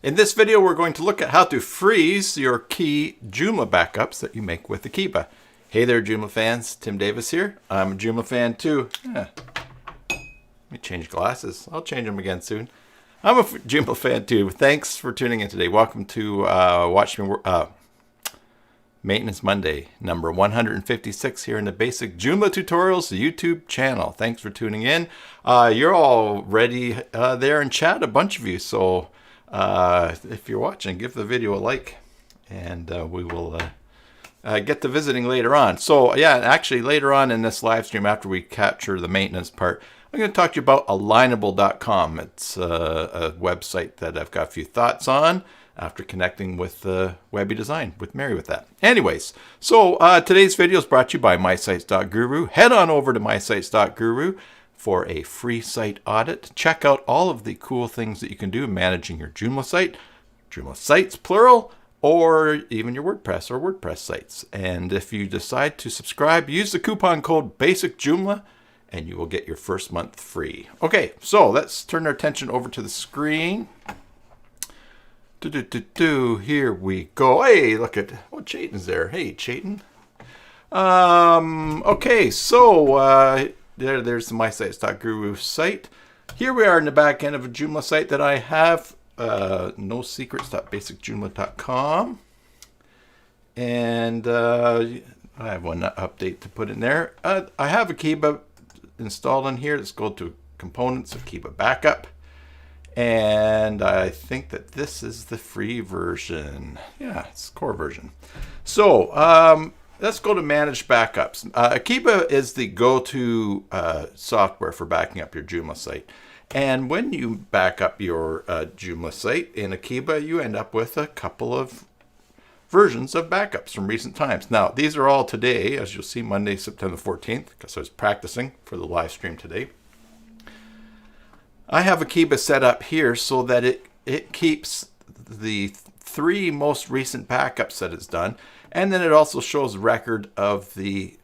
In this video, we're going to look at how to freeze your key Joomla backups that you make with Akeeba. Hey there, Joomla fans. Tim Davis here. I'm a Joomla fan too. Let me change glasses. I'll change them again soon. I'm a Joomla fan too. Thanks for tuning in today. Welcome to Watch Me Maintenance Monday, number 156 here in the Basic Joomla Tutorials YouTube channel. Thanks for tuning in. You're already there in chat, a bunch of you. So if you're watching, give the video a like, and we will get to visiting later on. So yeah, actually later on in this live stream, after we capture the maintenance part, I'm going to talk to you about alignable.com. It's a website that I've got a few thoughts on after connecting with Webby Design with Mary with that. Anyways, so today's video is brought to you by mysites.guru. Head on over to mysites.guru for a free site audit. Check out all of the cool things that you can do in managing your Joomla site, Joomla sites plural, or even your WordPress or WordPress sites. And if you decide to subscribe, use the coupon code BASICJoomla and you will get your first month free. Okay, so let's turn our attention over to the screen. Here we go. Hey, look at, oh, Chayton's there. Hey, Chayton. Okay, so there's the mysites.guru site. Here we are in the back end of a Joomla site that I have, nosecrets.basicjoomla.com. And I have one update to put in there. I have Akeeba installed in here. Let's go to components, Akeeba backup. And I think that this is the free version. Yeah, it's core version. So let's go to manage backups. Akeeba is the go-to software for backing up your Joomla site. And when you back up your Joomla site in Akeeba, you end up with a couple of versions of backups from recent times. Now, these are all today, as you'll see, Monday, September 14th, because I was practicing for the live stream today. I have Akeeba set up here so that it keeps the three most recent backups that it's done, and then it also shows a record of the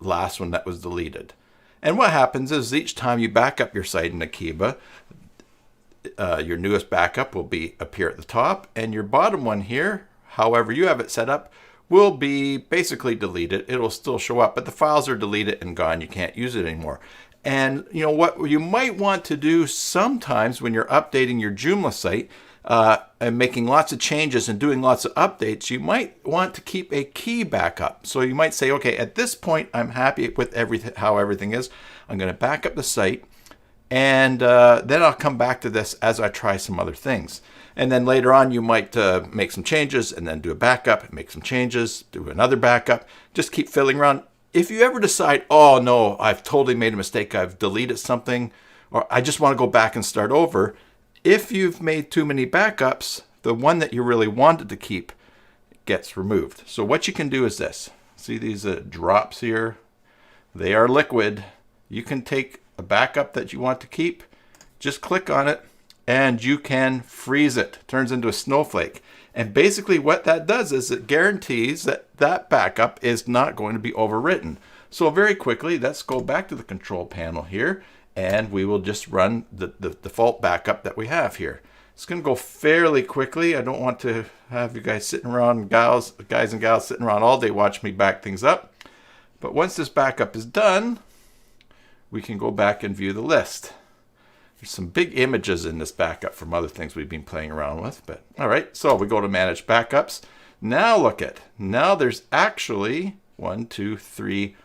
last one that was deleted. And what happens is each time you back up your site in Akeeba, your newest backup will appear at the top, and your bottom one here, however you have it set up, will be basically deleted. It'll still show up, but the files are deleted and gone. You can't use it anymore. And you know what you might want to do sometimes when you're updating your Joomla site and making lots of changes and doing lots of updates, you might want to keep a key backup. So you might say, okay, at this point, I'm happy with how everything is. I'm going to back up the site, and then I'll come back to this as I try some other things. And then later on, you might make some changes and then do a backup, make some changes, do another backup, just keep fiddling around. If you ever decide, oh no, I've totally made a mistake, I've deleted something, or I just want to go back and start over, if you've made too many backups, the one that you really wanted to keep gets removed. So what you can do is this. See these drops here? They are liquid. You can take a backup that you want to keep, just click on it, and you can freeze it. It turns into a snowflake. And basically what that does is it guarantees that that backup is not going to be overwritten. So very quickly, let's go back to the control panel here, and we will just run the default backup that we have here. It's going to go fairly quickly. I don't want to have you guys sitting around, guys and gals sitting around all day watching me back things up. But once this backup is done, we can go back and view the list. There's some big images in this backup from other things we've been playing around with. But all right, so we go to manage backups. Now look at, now there's actually 1, 2, 3,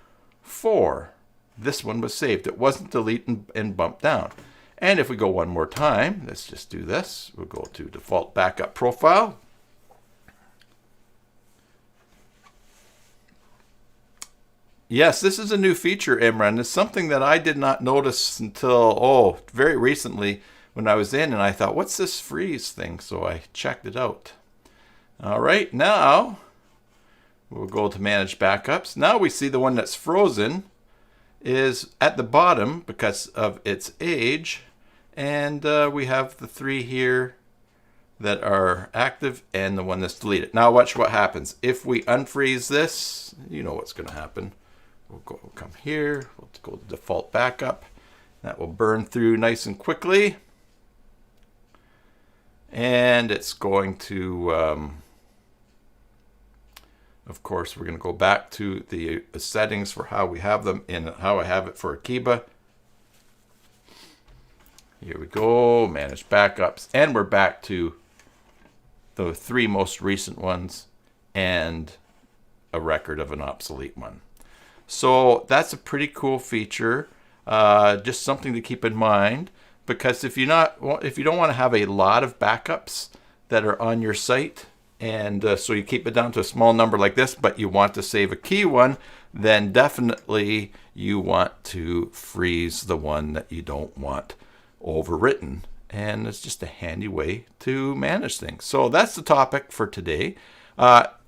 4. This one was saved. It wasn't deleted and bumped down. And if we go one more time, let's just do this. We'll go to default backup profile. Yes, this is a new feature, Imran. It's something that I did not notice until, very recently when I was in, and I thought, what's this freeze thing? So I checked it out. All right, now we'll go to manage backups. Now we see the one that's frozen is at the bottom because of its age, and we have the three here that are active and the one that's deleted. Now watch what happens. If we unfreeze this, you know what's going to happen. We'll come here, we'll go to default backup. That will burn through nice and quickly. And it's going to, of course, we're going to go back to the settings for how we have them and how I have it for Akeeba. Here we go, manage backups. And we're back to the 3 most recent ones and a record of an obsolete one. So that's a pretty cool feature. Just something to keep in mind, because if you don't want to have a lot of backups that are on your site, and so you keep it down to a small number like this, but you want to save a key one, then definitely you want to freeze the one that you don't want overwritten. And it's just a handy way to manage things. So that's the topic for today.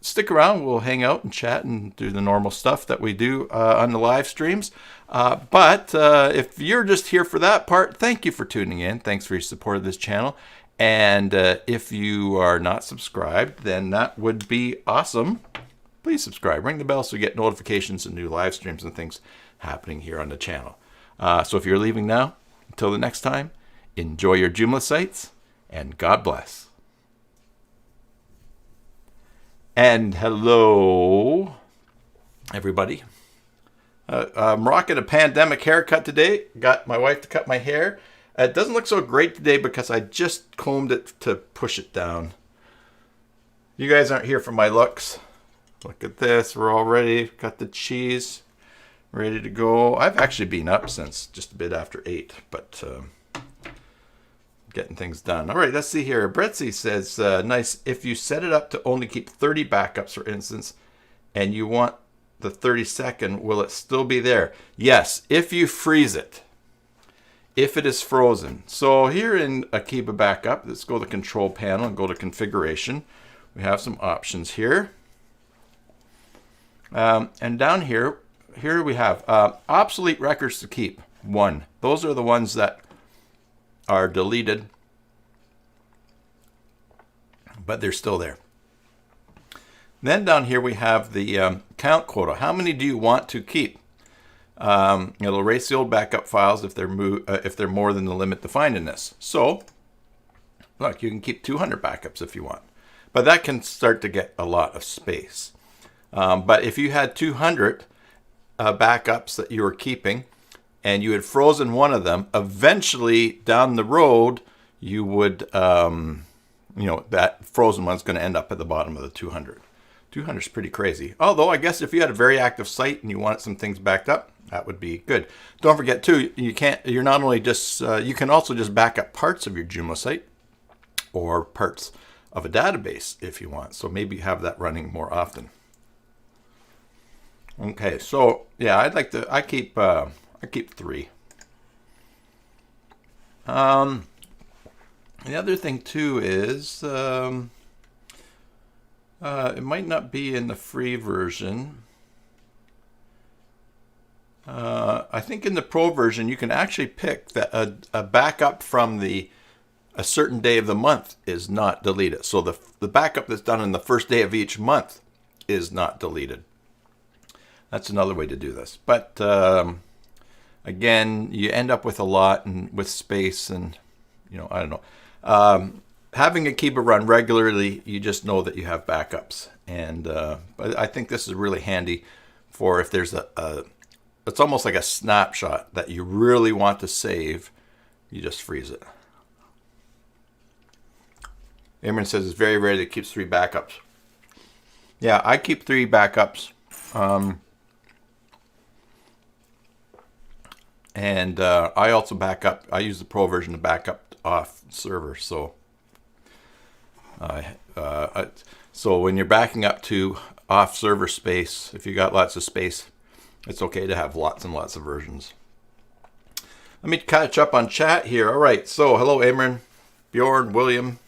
Stick around. We'll hang out and chat and do the normal stuff that we do on the live streams. But if you're just here for that part, thank you for tuning in. Thanks for your support of this channel. And if you are not subscribed, then that would be awesome. Please subscribe. Ring the bell so you get notifications of new live streams and things happening here on the channel. So if you're leaving now, until the next time, enjoy your Joomla sites, and God bless. And hello, everybody. I'm rocking a pandemic haircut today. Got my wife to cut my hair. It doesn't look so great today because I just combed it to push it down. You guys aren't here for my looks. Look at this. We're all ready. Got the cheese ready to go. I've actually been up since just a bit after 8, but getting things done. All right, let's see here. Bretzi says, nice. If you set it up to only keep 30 backups, for instance, and you want the 32nd, will it still be there? Yes, if you freeze it. If it is frozen. So here in Akeeba Backup, let's go to the control panel and go to configuration. We have some options here. And down here we have obsolete records to keep. 1. Those are the ones that are deleted, but they're still there. Then down here we have the count quota. How many do you want to keep? It'll erase the old backup files if they're more than the limit defined in this. So, look, you can keep 200 backups if you want, but that can start to get a lot of space. But if you had 200 backups that you were keeping, and you had frozen one of them, eventually down the road, you would, that frozen one's going to end up at the bottom of the 200. 200 is pretty crazy. Although, I guess if you had a very active site and you wanted some things backed up, that would be good. Don't forget, too, you can also just back up parts of your Joomla site or parts of a database if you want. So maybe have that running more often. Okay, so yeah, I keep 3. The other thing too is it might not be in the free version. I think in the pro version you can actually pick that a backup from a certain day of the month is not deleted. So the backup that's done on the first day of each month is not deleted. That's another way to do this. But again, you end up with a lot and with space, and I don't know. Having Akeeba run regularly, you just know that you have backups, and but I think this is really handy for if there's it's almost like a snapshot that you really want to save. You just freeze it. Imran says it's very rare that it keeps 3 backups. Yeah, I keep 3 backups. And I also back up. I use the pro version to back up off server. So, so when you're backing up to off server space, if you got lots of space, it's okay to have lots and lots of versions. Let me catch up on chat here. All right. So hello, Amron, Bjorn, William.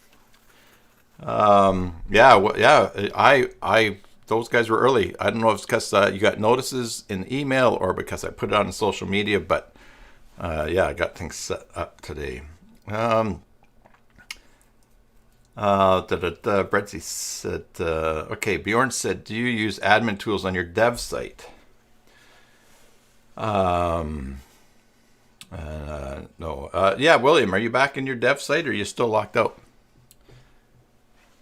Those guys were early. I don't know if it's because you got notices in email or because I put it on social media, but I got things set up today. Bretzi said, okay, Bjorn said, do you use admin tools on your dev site? No. Yeah, William, are you back in your dev site or are you still locked out?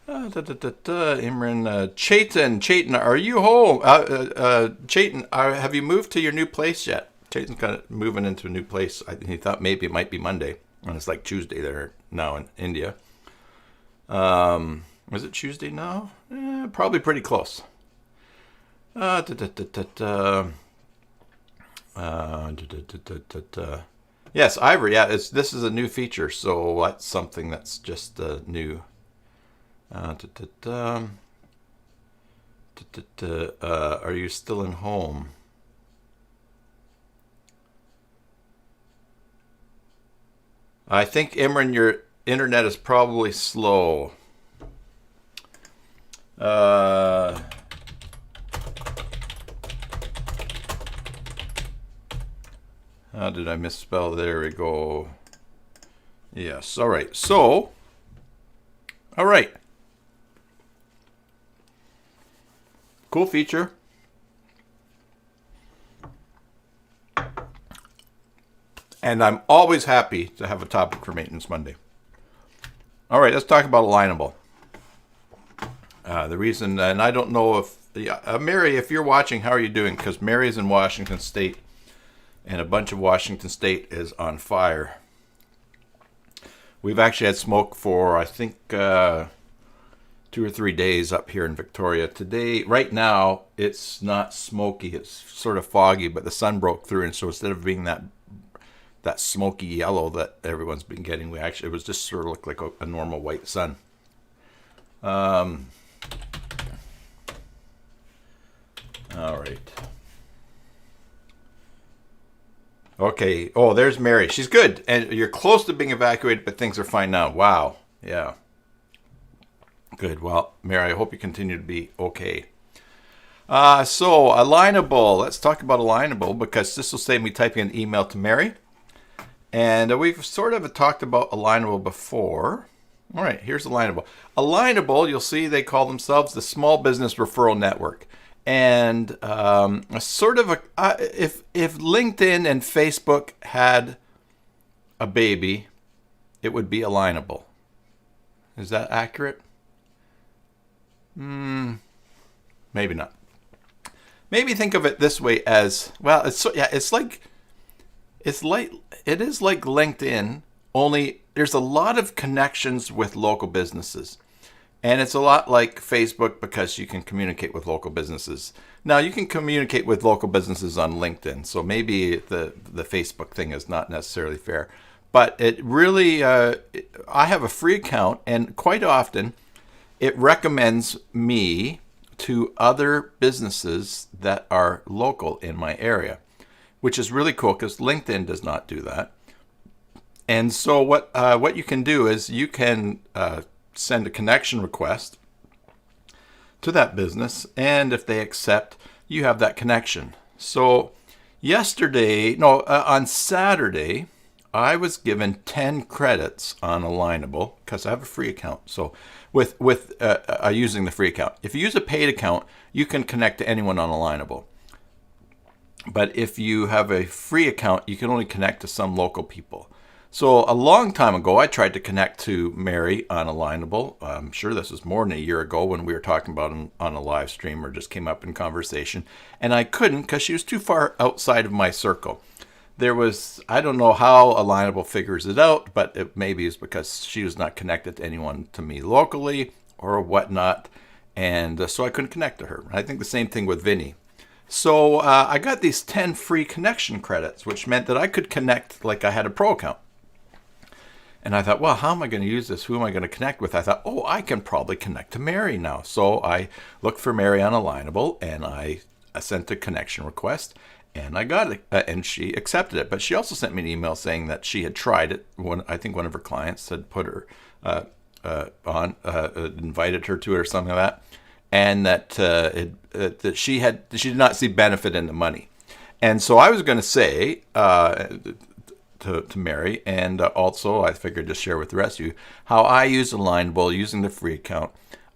Imran, Chaitan, are you home? Chaitan, have you moved to your new place yet? Chaitan's kind of moving into a new place. He thought maybe it might be Monday, and it's like Tuesday there now in India. Was it Tuesday now? Probably pretty close. Yes, Ivory. Yeah, this is a new feature, so that's something that's just new. Are you still in home? I think, Imran, your internet is probably slow. How did I misspell? There we go. Yes. All right. So, all right. Cool feature. And I'm always happy to have a topic for Maintenance Monday. All right, let's talk about Alignable. The reason, and I don't know if, Mary, if you're watching, how are you doing? Because Mary's in Washington State, and a bunch of Washington State is on fire. We've actually had smoke for, I think, 2 or 3 days up here in Victoria. Today, right now, it's not smoky. It's sort of foggy, but the sun broke through, and so instead of being that smoky yellow that everyone's been getting, it was just sort of looked like a normal white sun. All right. Okay. Oh, there's Mary. She's good. And you're close to being evacuated, but things are fine now. Wow. Yeah. Good. Well, Mary, I hope you continue to be okay. So, Alignable. Let's talk about Alignable, because this will save me typing an email to Mary. And we've sort of talked about Alignable before. All right, here's Alignable. Alignable, you'll see they call themselves the Small Business Referral Network. And if LinkedIn and Facebook had a baby, it would be Alignable. Is that accurate? Maybe not. Maybe think of it this way as, well, it is like LinkedIn, only there's a lot of connections with local businesses. And it's a lot like Facebook because you can communicate with local businesses. Now, you can communicate with local businesses on LinkedIn, so maybe the Facebook thing is not necessarily fair. But it really, I have a free account, and quite often it recommends me to other businesses that are local in my area, which is really cool because LinkedIn does not do that. And so what you can do is you can send a connection request to that business, and if they accept, you have that connection. So on Saturday, I was given 10 credits on Alignable because I have a free account. So with using the free account. If you use a paid account, you can connect to anyone on Alignable. But if you have a free account, you can only connect to some local people. So a long time ago, I tried to connect to Mary on Alignable. I'm sure this was more than a year ago when we were talking about it on a live stream or just came up in conversation. And I couldn't because she was too far outside of my circle. I don't know how Alignable figures it out, but it maybe is because she was not connected to anyone to me locally or whatnot. And so I couldn't connect to her. I think the same thing with Vinny. So I got these 10 free connection credits, which meant that I could connect like I had a pro account. And I thought, well, how am I going to use this? Who am I going to connect with? I thought, I can probably connect to Mary now. So I looked for Mary on Alignable, and I sent a connection request, and I got it, and she accepted it. But she also sent me an email saying that she had tried it. I think one of her clients had put her invited her to it or something like that, and that she did not see benefit in the money. And so I was going to say to Mary, and also I figured to share with the rest of you how I use Alignable using the free account.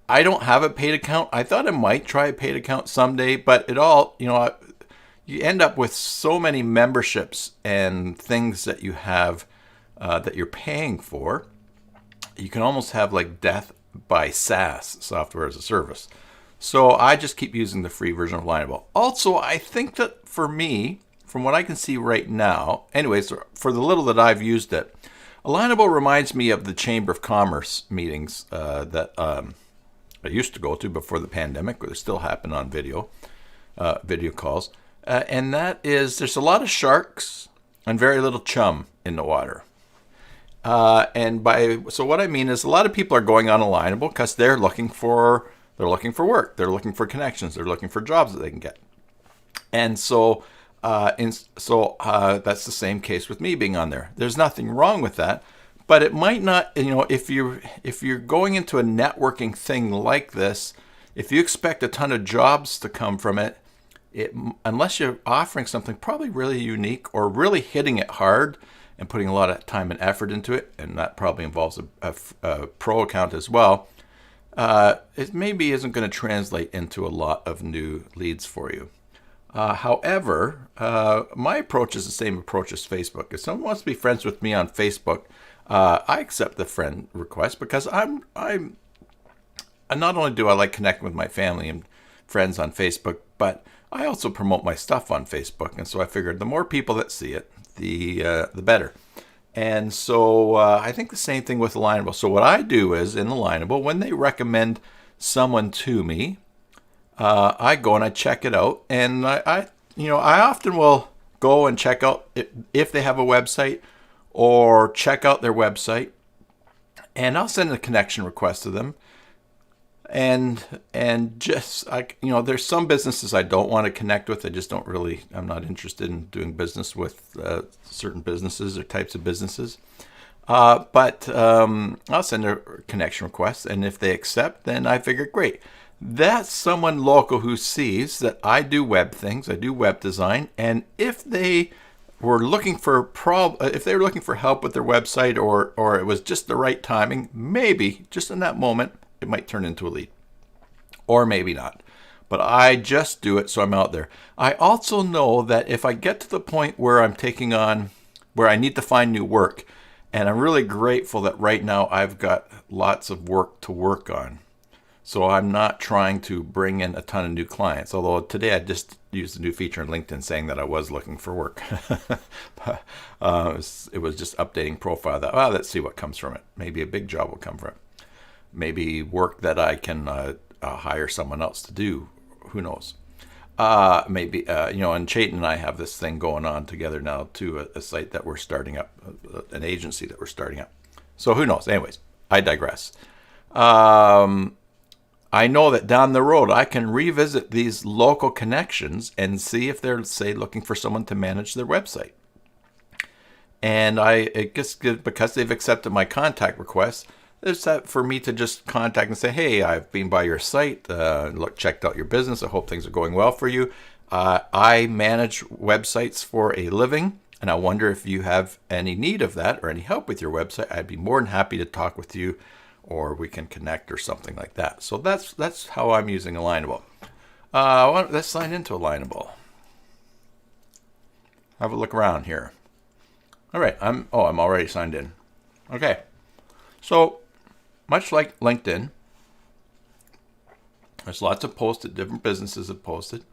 I don't have a paid account. I thought I might try a paid account someday, but you end up with so many memberships and things that you have that you're paying for. You can almost have like death buy SaaS, software as a service. So I just keep using the free version of Alignable. Also, I think that for me, from what I can see right now, anyways, for the little that I've used it, Alignable reminds me of the Chamber of Commerce meetings that I used to go to before the pandemic, but they still happen on video calls. And that is, there's a lot of sharks and very little chum in the water. So what I mean is a lot of people are going on Alignable because they're looking for work, they're looking for connections, they're looking for jobs that they can get. And so that's the same case with me being on there. There's nothing wrong with that, but it might not, if you're going into a networking thing like this, if you expect a ton of jobs to come from it, unless you're offering something probably really unique or really hitting it hard and putting a lot of time and effort into it, and that probably involves a pro account as well, it maybe isn't going to translate into a lot of new leads for you. However, my approach is the same approach as Facebook. If someone wants to be friends with me on Facebook, I accept the friend request because I'm not only do I like connecting with my family and friends on Facebook, but I also promote my stuff on Facebook. And so I figured the more people that see it, the better. And so I think the same thing with Alignable. So what I do is in Alignable, when they recommend someone to me, I go and I check it out, and I often will go and check out if they have a website or check out their website, and I'll send a connection request to them. And just there's some businesses I don't want to connect with. I'm not interested in doing business with certain businesses or types of businesses. But I'll send a connection request, and if they accept, then I figure great. That's someone local who sees that I do web things, I do web design, and if they were looking for help with their website, or it was just the right timing, maybe just in that moment it might turn into a lead, or maybe not. But I just do it so I'm out there. I also know that if I get to the point where where I need to find new work, and I'm really grateful that right now I've got lots of work to work on. So I'm not trying to bring in a ton of new clients, although today I just used a new feature in LinkedIn saying that I was looking for work. It was just updating profile that, let's see what comes from it. Maybe a big job will come from it. Maybe work that I can hire someone else to do. Who knows? Maybe, and Chayton and I have this thing going on together now too, a site that we're starting up, an agency that we're starting up. So who knows? Anyways, I digress. I know that down the road, I can revisit these local connections and see if they're, say, looking for someone to manage their website. And because they've accepted my contact request, it's that for me to just contact and say, hey, I've been by your site, checked out your business. I hope things are going well for you. I manage websites for a living, and I wonder if you have any need of that or any help with your website. I'd be more than happy to talk with you, or we can connect or something like that. So that's how I'm using Alignable. Let's sign into Alignable. Have a look around here. All right, I'm already signed in. Okay, so much like LinkedIn, there's lots of posts that different businesses have posted.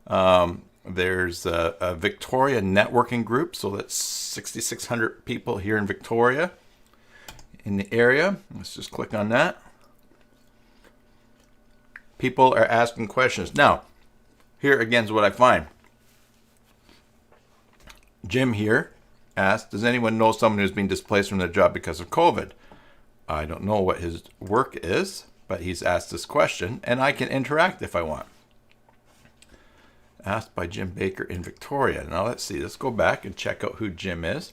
There's a Victoria networking group, so that's 6,600 people here in Victoria, in the area. Let's just click on that. People are asking questions. Now, here again is what I find. Jim here asked, does anyone know someone who's been displaced from their job because of COVID? I don't know what his work is, but he's asked this question, and I can interact if I want. Asked by Jim Baker in Victoria. Now let's see. Let's go back and check out who Jim is.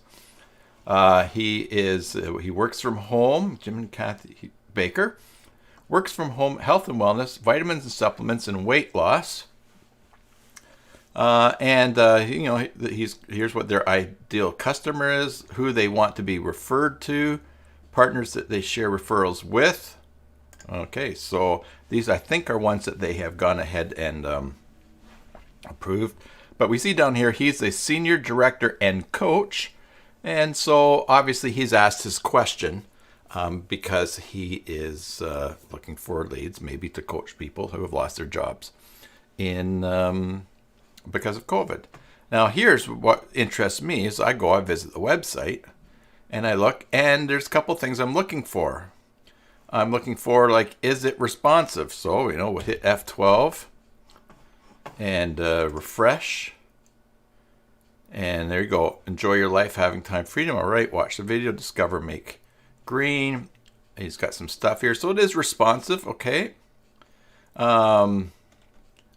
He works from home. Jim and Kathy Baker works from home, health and wellness, vitamins and supplements, and weight loss. Here's what their ideal customer is, who they want to be referred to, partners that they share referrals with. Okay, so these I think are ones that they have gone ahead and approved. But we see down here he's a senior director and coach. And so obviously he's asked his question. because he is looking for leads, maybe to coach people who have lost their jobs in because of COVID. Now, here's what interests me is I visit the website, and I look, and there's a couple things I'm looking for. I'm looking for, like, is it responsive? So, we'll hit F12 and refresh. And there you go. Enjoy your life, having time, freedom. All right, watch the video, discover, make green. He's got some stuff here. So it is responsive, okay.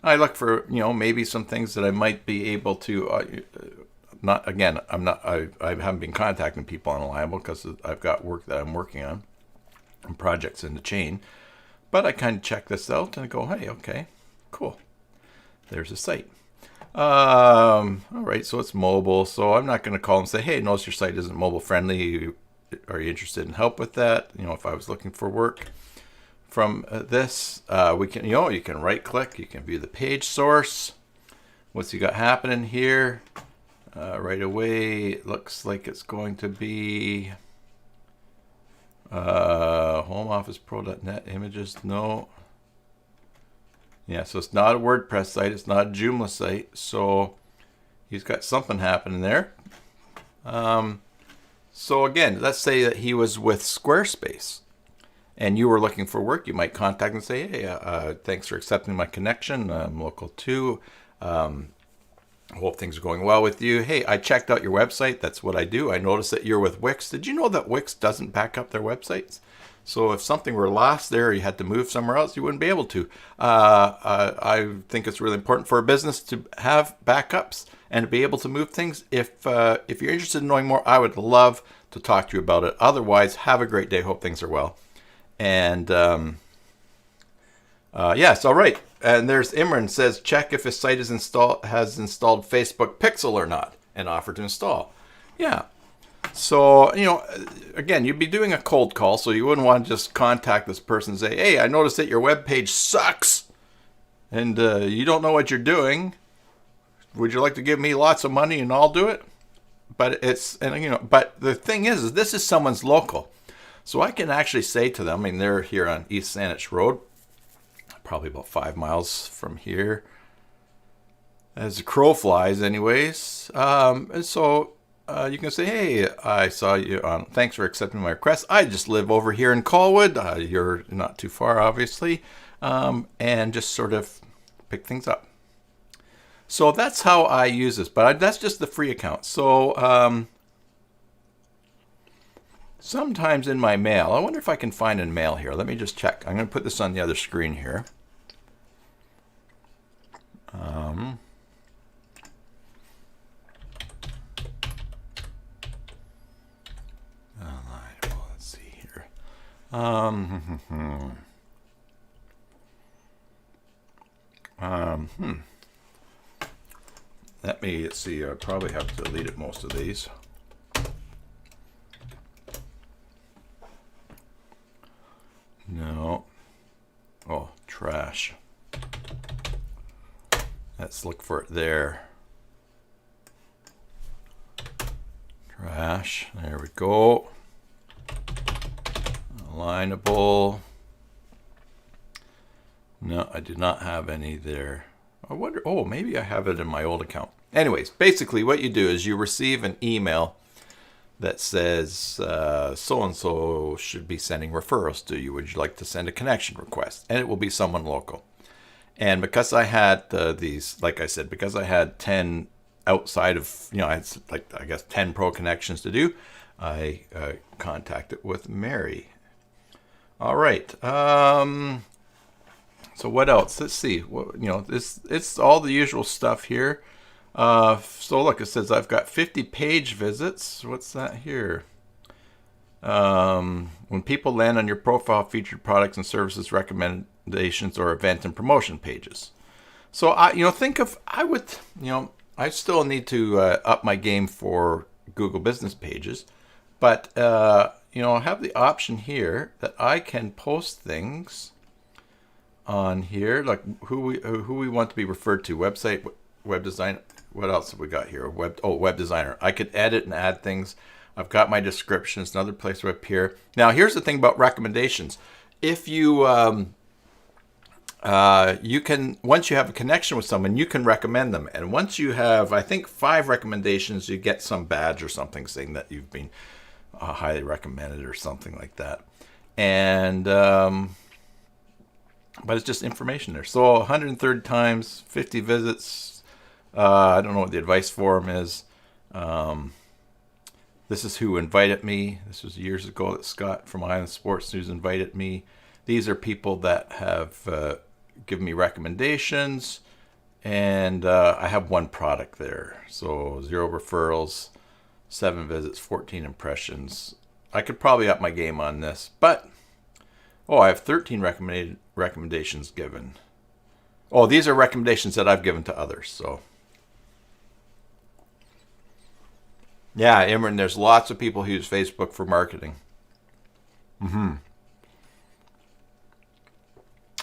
I look for, maybe some things that I might be able to, I haven't been contacting people on Reliable because I've got work that I'm working on and projects in the chain. But I kind of check this out and I go, hey, okay, cool. There's a site. All right, so it's mobile. So I'm not going to call and say, hey, notice your site isn't mobile friendly. Are you interested in help with that? If I was looking for work from this, we can, you can right click, you can view the page source. What's you got happening here? Right away, it looks like it's going to be homeofficepro.net images. No. Yeah, so it's not a WordPress site. It's not a Joomla site. So he's got something happening there. So again, let's say that he was with Squarespace and you were looking for work. You might contact and say, hey, thanks for accepting my connection. I'm local too. Hope things are going well with you. Hey, I checked out your website. That's what I do. I noticed that you're with Wix. Did you know that Wix doesn't back up their websites? So if something were lost there, you had to move somewhere else, you wouldn't be able to. I think it's really important for a business to have backups and to be able to move things. If you're interested in knowing more, I would love to talk to you about it. Otherwise, have a great day. Hope things are well. And yes, all right. And there's Imran says, check if his site has installed Facebook Pixel or not, and offer to install. Yeah. So, again, you'd be doing a cold call, so you wouldn't want to just contact this person and say, hey, I noticed that your web page sucks and you don't know what you're doing. Would you like to give me lots of money and I'll do it? But but the thing is this is someone's local. So I can actually say to them, they're here on East Saanich Road, probably about 5 miles from here, as the crow flies anyways. And so you can say, hey, I saw you on, thanks for accepting my request. I just live over here in Colwood. You're not too far, obviously. And just sort of pick things up. So that's how I use this, but that's just the free account. So sometimes in my mail, I wonder if I can find in mail here. Let me just check. I'm going to put this on the other screen here. Let's see here. Let's see. I probably have to delete most of these. No. Oh, trash. Let's look for it there. Trash. There we go. Alignable. No, I did not have any there. I wonder, maybe I have it in my old account. Anyways, basically what you do is you receive an email that says so-and-so should be sending referrals to you. Would you like to send a connection request? And it will be someone local. And because I had these, like I said, because I had 10 outside of, I had 10 pro connections to do, I contacted with Mary. All right. So what else? Let's see. It's all the usual stuff here. So look, it says I've got 50 page visits. What's that here? When people land on your profile, featured products and services, recommendations, or event and promotion pages. So I still need to up my game for Google Business Pages, but I have the option here that I can post things on here, like who we want to be referred to, website, web design. What else have we got here? Web designer. I could edit and add things. I've got my descriptions, another place up here. Now, here's the thing about recommendations. If you you can, once you have a connection with someone, you can recommend them. And once you have, I think, 5 recommendations, you get some badge or something saying that you've been highly recommended or something like that. And but it's just information there. So 130 times, 50 visits. I don't know what the advice forum is. This is who invited me. This was years ago that Scott from Island Sports News invited me. These are people that have given me recommendations. And I have 1 product there. So 0 referrals, 7 visits, 14 impressions. I could probably up my game on this. But, I have 13 recommendations given. Oh, these are recommendations that I've given to others. So, yeah, Imran, there's lots of people who use Facebook for marketing. And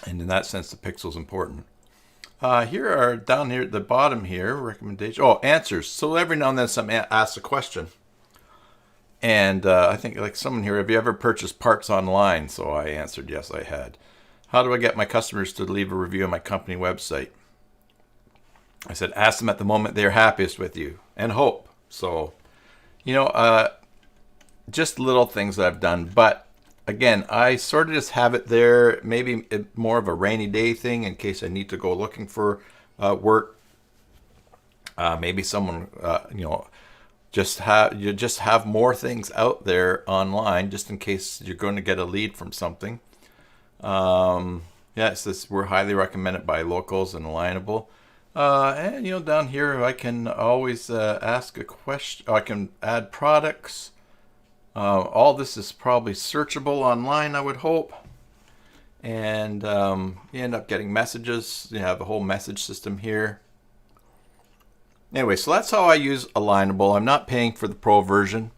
in that sense, the pixel's important. Here are, down here at the bottom here, recommendations. Oh, answers. So every now and then someone asks a question. And I think like someone here, have you ever purchased parts online? So I answered, yes, I had. How do I get my customers to leave a review on my company website? I said, ask them at the moment they're happiest with you and hope. So, just little things that I've done. But again, I sort of just have it there, maybe more of a rainy day thing in case I need to go looking for work. Maybe someone, just have more things out there online just in case you're going to get a lead from something. It says we're highly recommended by locals and alignable. And down here I can always ask a question. I can add products. All this is probably searchable online, I would hope. And you end up getting messages. You have a whole message system here. Anyway, so that's how I use Alignable. I'm not paying for the pro version,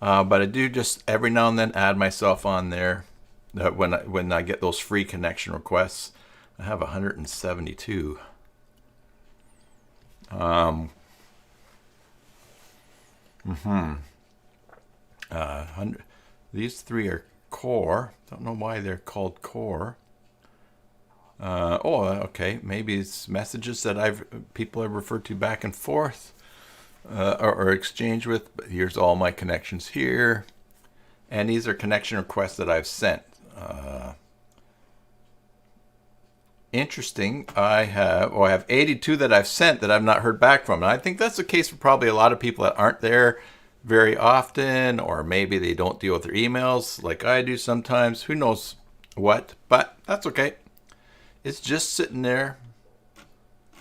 but I do just every now and then add myself on there when I get those free connection requests. I have 172. These 3 are core. Don't know why they're called core. Okay. Maybe it's messages that people have referred to back and forth or exchanged with. But here's all my connections here, and these are connection requests that I've sent. Interesting. I have 82 that I've sent that I've not heard back from, and I think that's the case for probably a lot of people that aren't there very often, or maybe they don't deal with their emails like I do sometimes. Who knows what? But that's okay. It's just sitting there,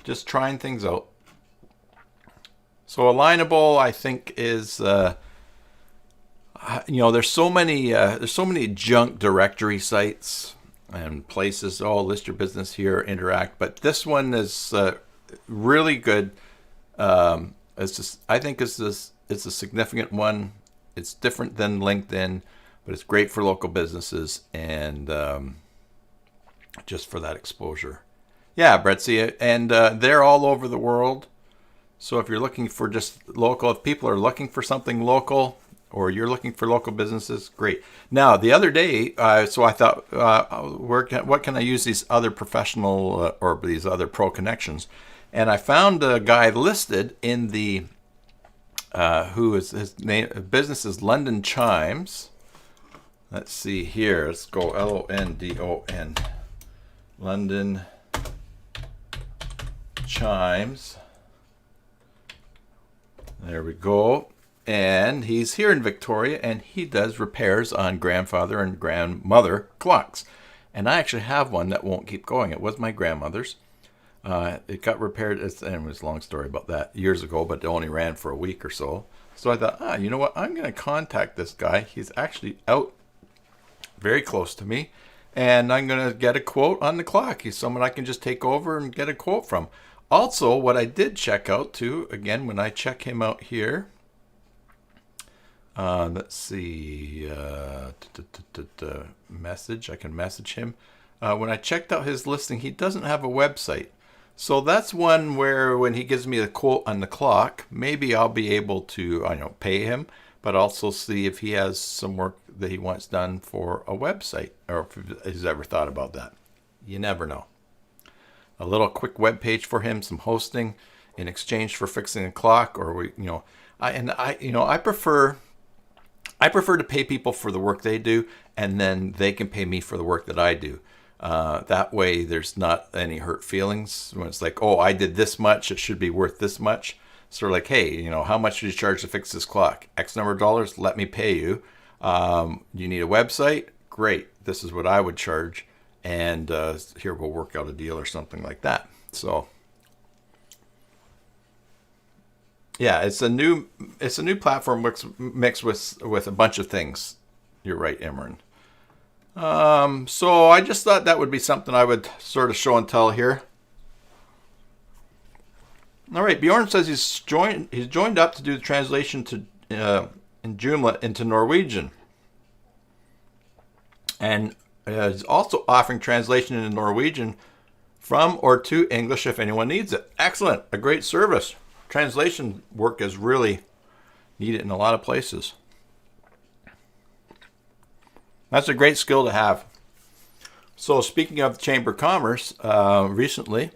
just trying things out. So Alignable, I think, is there's so many junk directory sites and places. List your business here, interact. But this one is really good. I think it's a significant one. It's different than LinkedIn, but it's great for local businesses and just for that exposure. Yeah, Bretzi, and they're all over the world. So if you're looking for just local, if people are looking for something local, or you're looking for local businesses, great. Now, the other day, so I thought, what can I use these other professional or these other pro connections? And I found a guy listed in the his business is London Chimes. Let's see here. Let's go London. London Chimes. There we go. And he's here in Victoria, and he does repairs on grandfather and grandmother clocks. And I actually have one that won't keep going. It was my grandmother's. It got repaired. And it was a long story about that years ago, but it only ran for a week or so. So I thought, you know what? I'm going to contact this guy. He's actually out very close to me, and I'm going to get a quote on the clock. He's someone I can just take over and get a quote from. Also, what I did check out too, again, when I check him out here, let's see, message, I can message him. When I checked out his listing, he doesn't have a website. So that's one where when he gives me a quote on the clock, maybe I'll be able to, pay him. but also see if he has some work that he wants done for a website, or if he's ever thought about that. You never know. A little quick web page for him, some hosting in exchange for fixing a clock, or I prefer to pay people for the work they do, and then they can pay me for the work that I do. That way, there's not any hurt feelings when it's like, oh, I did this much, it should be worth this much. Sort of like, hey, how much did you charge to fix this clock? X number of dollars, let me pay you. You need a website? Great. This is what I would charge. And here we'll work out a deal or something like that. So, yeah, it's a new platform mixed with a bunch of things. You're right, Imran. So I just thought that would be something I would sort of show and tell here. All right, Bjorn says he's joined up to do the translation to in Joomla into Norwegian, and is also offering translation into Norwegian from or to English if anyone needs it. Excellent, a great service. Translation work is really needed in a lot of places. That's a great skill to have. So speaking of the Chamber of Commerce, recently,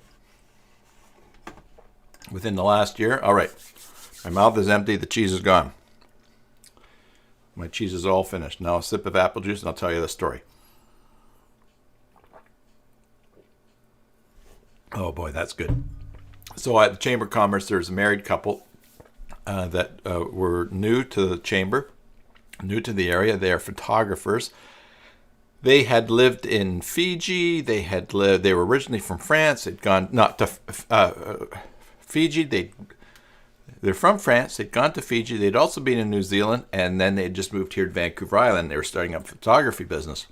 within the last year, all right, my mouth is empty, the cheese is gone. My cheese is all finished. Now a sip of apple juice and I'll tell you the story. Oh boy, that's good. So at the Chamber of Commerce, there's a married couple that were new to the Chamber, new to the area. They are photographers. They had lived in Fiji. They were originally from France. They'd gone not to Fiji. They're from France. They'd gone to Fiji. They'd also been in New Zealand, and then they'd just moved here to Vancouver Island. They were starting up a photography business.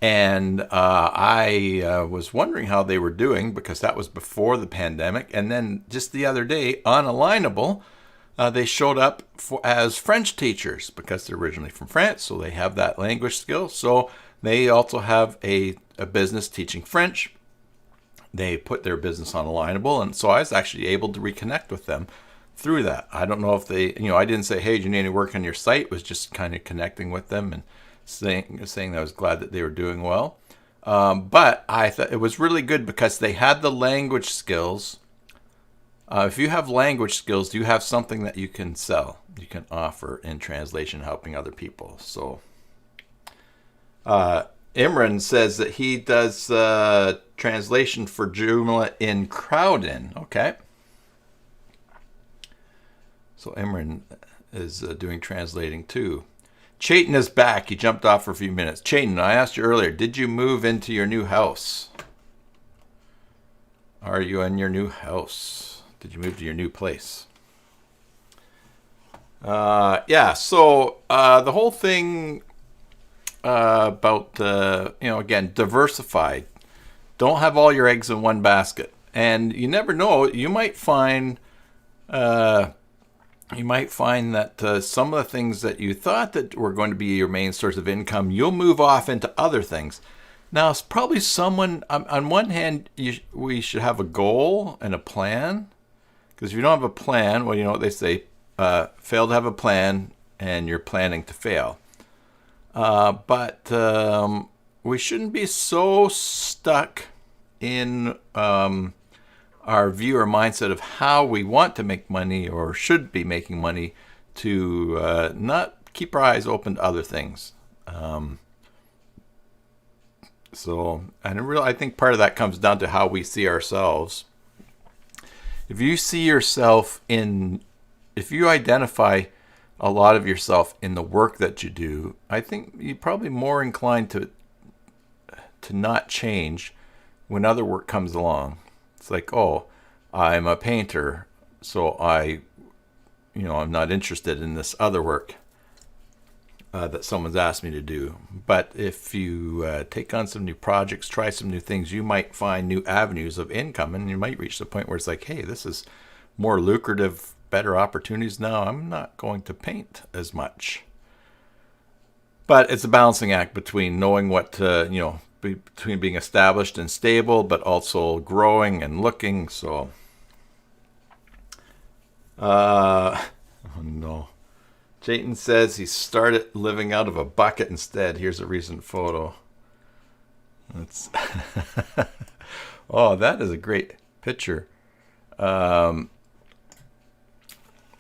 And I was wondering how they were doing, because that was before the pandemic. And then just the other day on Alignable, they showed up as French teachers, because they're originally from France, so they have that language skill. So they also have a business teaching French. They put their business on Alignable, and so I was actually able to reconnect with them through that. I don't know if they, I didn't say, hey, do you need any work on your site? It was just kind of connecting with them and saying that I was glad that they were doing well. But I thought it was really good because they had the language skills. If you have language skills, you have something that you can sell, you can offer in translation, helping other people. So Imran says that he does translation for Joomla in Crowdin. Okay. So Imran is doing translating too. Chayton is back. He jumped off for a few minutes. Chayton, I asked you earlier, did you move into your new house? Are you in your new house? Did you move to your new place? Yeah, so the whole thing about, again, diversified. Don't have all your eggs in one basket. And you never know, you might find that some of the things that you thought that were going to be your main source of income, you'll move off into other things. Now, it's probably someone, on one hand, we should have a goal and a plan. Because if you don't have a plan, well, you know what they say, fail to have a plan and you're planning to fail. But we shouldn't be so stuck in our view or mindset of how we want to make money or should be making money to not keep our eyes open to other things. I think part of that comes down to how we see ourselves. If you identify a lot of yourself in the work that you do, I think you're probably more inclined to not change when other work comes along. It's like, oh, I'm a painter, so I'm not interested in this other work that someone's asked me to do. But if you take on some new projects, try some new things, you might find new avenues of income, and you might reach the point where it's like, hey, this is more lucrative, better opportunities now. I'm not going to paint as much. But it's a balancing act between knowing what between being established and stable, but also growing and looking. So, oh no. Jayton says he started living out of a bucket instead. Here's a recent photo. That's oh, that is a great picture. There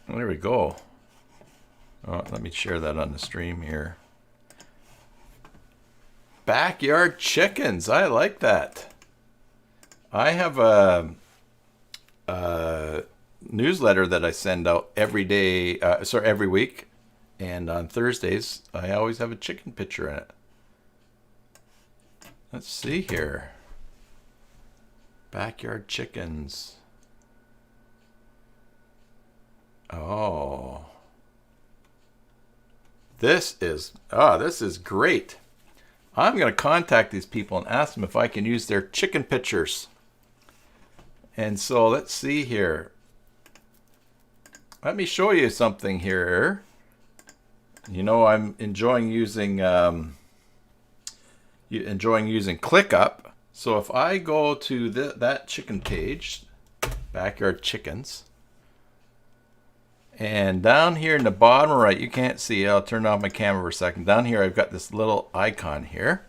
we go. Oh, let me share that on the stream here. Backyard chickens. I like that. I have a newsletter that I send out every day, every week. And on Thursdays, I always have a chicken picture in it. Let's see here. Backyard chickens. Oh. This is great. I'm going to contact these people and ask them if I can use their chicken pictures. And so let's see here. Let me show you something here. You know, I'm enjoying using ClickUp. So if I go to that chicken page, Backyard Chickens, and down here in the bottom right, you can't see it. I'll turn off my camera for a second. Down here, I've got this little icon here.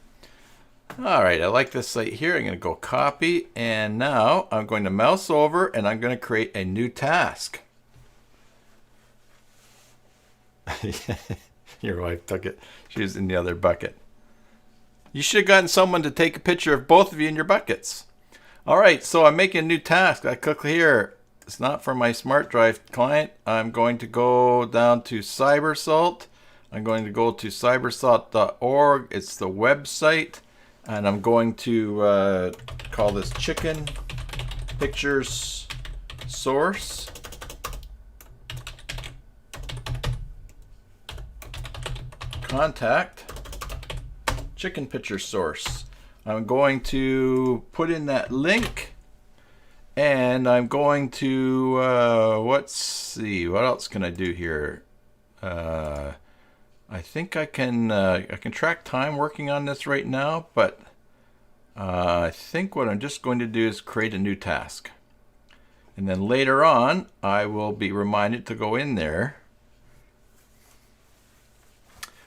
All right, I like this site here. I'm going to go copy, and now I'm going to mouse over, and I'm going to create a new task. Your wife took it. She was in the other bucket. You should have gotten someone to take a picture of both of you in your buckets. All right, so I'm making a new task. I click here. It's not for my smart drive client. I'm going to go down to Cybersalt. I'm going to go to cybersalt.org. It's the website. And I'm going to call this Chicken Pictures Source. Contact Chicken Picture Source. I'm going to put in that link. And I'm going to, let's see, what else can I do here? I think I can track time working on this right now, but I think what I'm just going to do is create a new task. And then later on, I will be reminded to go in there.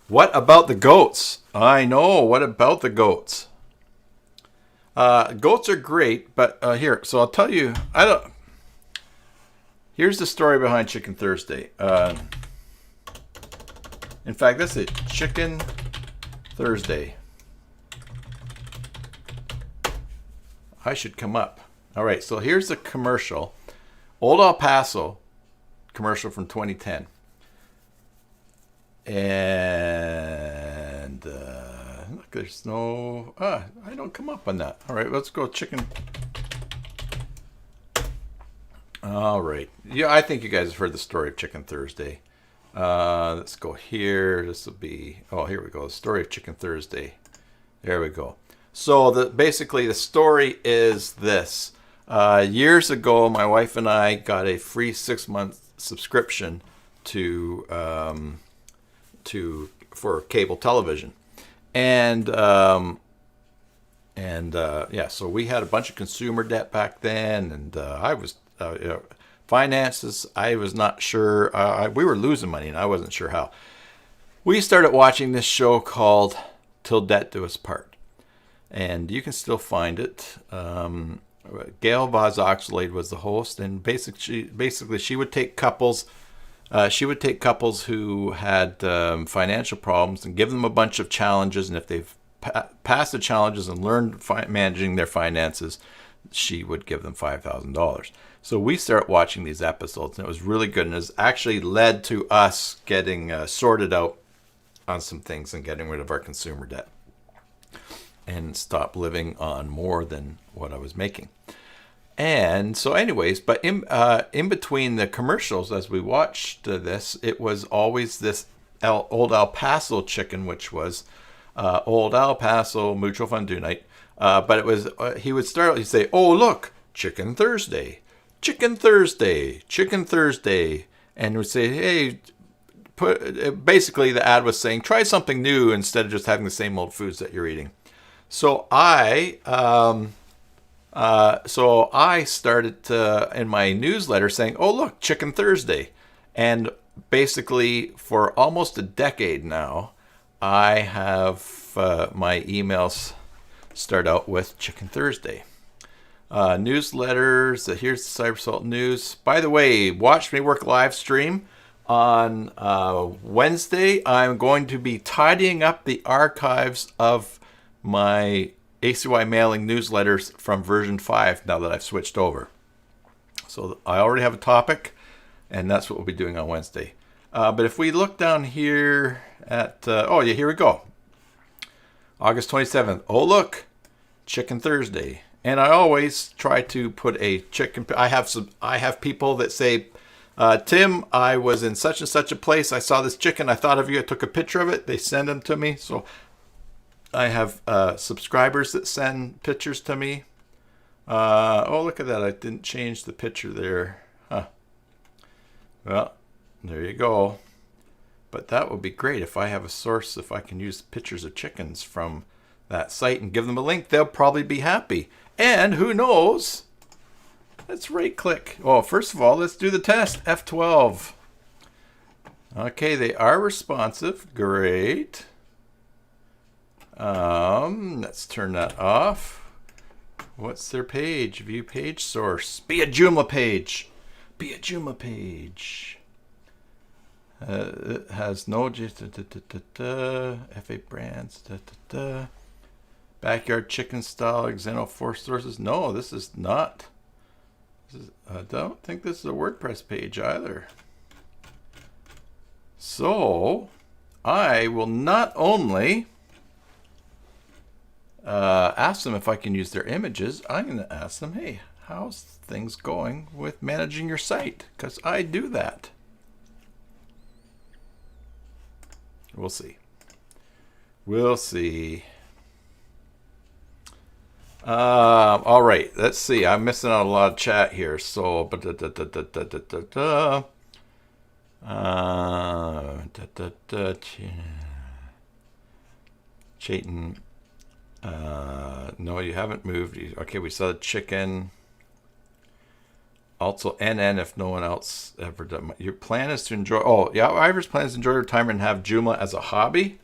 What about the goats? I know, what about the goats? Goats are great, but here, so I'll tell you, here's the story behind Chicken Thursday. In fact, that's it, Chicken Thursday. I should come up. All right, so here's the commercial. Old El Paso commercial from 2010. And look, there's no, I don't come up on that. All right, let's go chicken. All right. Yeah, I think you guys have heard the story of Chicken Thursday. Let's go here. This will be, oh, here we go. The story of Chicken Thursday. There we go. So basically the story is this. Years ago, my wife and I got a free 6-month subscription for cable television. And yeah, so we had a bunch of consumer debt back then, and I was finances. I was not sure. We were losing money, and I wasn't sure how. We started watching this show called "Till Death Do Us Part," and you can still find it. Gail Vaz Oxlade was the host, and basically she would take couples. She would take couples who had financial problems and give them a bunch of challenges, and if they've passed the challenges and learned managing their finances, she would give them $5,000. So we started watching these episodes, and it was really good, and it has actually led to us getting sorted out on some things and getting rid of our consumer debt and stop living on more than what I was making. And so anyways, but in between the commercials, as we watched this, it was always this Old El Paso chicken, which was Old El Paso Mutual Fondue Night. But it was, he would start, he'd say, oh, look, Chicken Thursday, Chicken Thursday, Chicken Thursday. And would say, hey, basically the ad was saying, try something new instead of just having the same old foods that you're eating. So I started in my newsletter saying, oh, look, Chicken Thursday. And basically, for almost a decade now, I have my emails start out with Chicken Thursday. Newsletters. Here's the CyberSalt news. By the way, Watch Me Work live stream on Wednesday. I'm going to be tidying up the archives of my ACY mailing newsletters from version 5 now that I've switched over. So I already have a topic, and that's what we'll be doing on Wednesday. But if we look down here at, here we go. August 27th. Oh, look, Chicken Thursday. And I always try to put a chicken. I have people that say, Tim, I was in such and such a place. I saw this chicken. I thought of you. I took a picture of it. They send them to me. So I have subscribers that send pictures to me. Oh, look at that. I didn't change the picture there. Huh. Well, there you go. But that would be great if I have a source, if I can use pictures of chickens from that site and give them a link. They'll probably be happy. And who knows? Let's right click. Oh, first of all, let's do the test. F12. Okay, they are responsive. Great. Let's turn that off. What's their page? View page source. Be a Joomla page. Be a Joomla page. It has no F8 brands. Backyard chicken style Zenforo sources. No, this is not. I don't think this is a WordPress page either. So I will not only ask them if I can use their images, I'm going to ask them, hey, how's things going with managing your site? Because I do that. We'll see. We'll see. All right, let's see. I'm missing out a lot of chat here. So, Chayton. No, you haven't moved. Okay, we saw the chicken. Also, NN if no one else ever done. Your plan is to enjoy. Oh, yeah, Ivor's plan is to enjoy retirement and have Joomla as a hobby.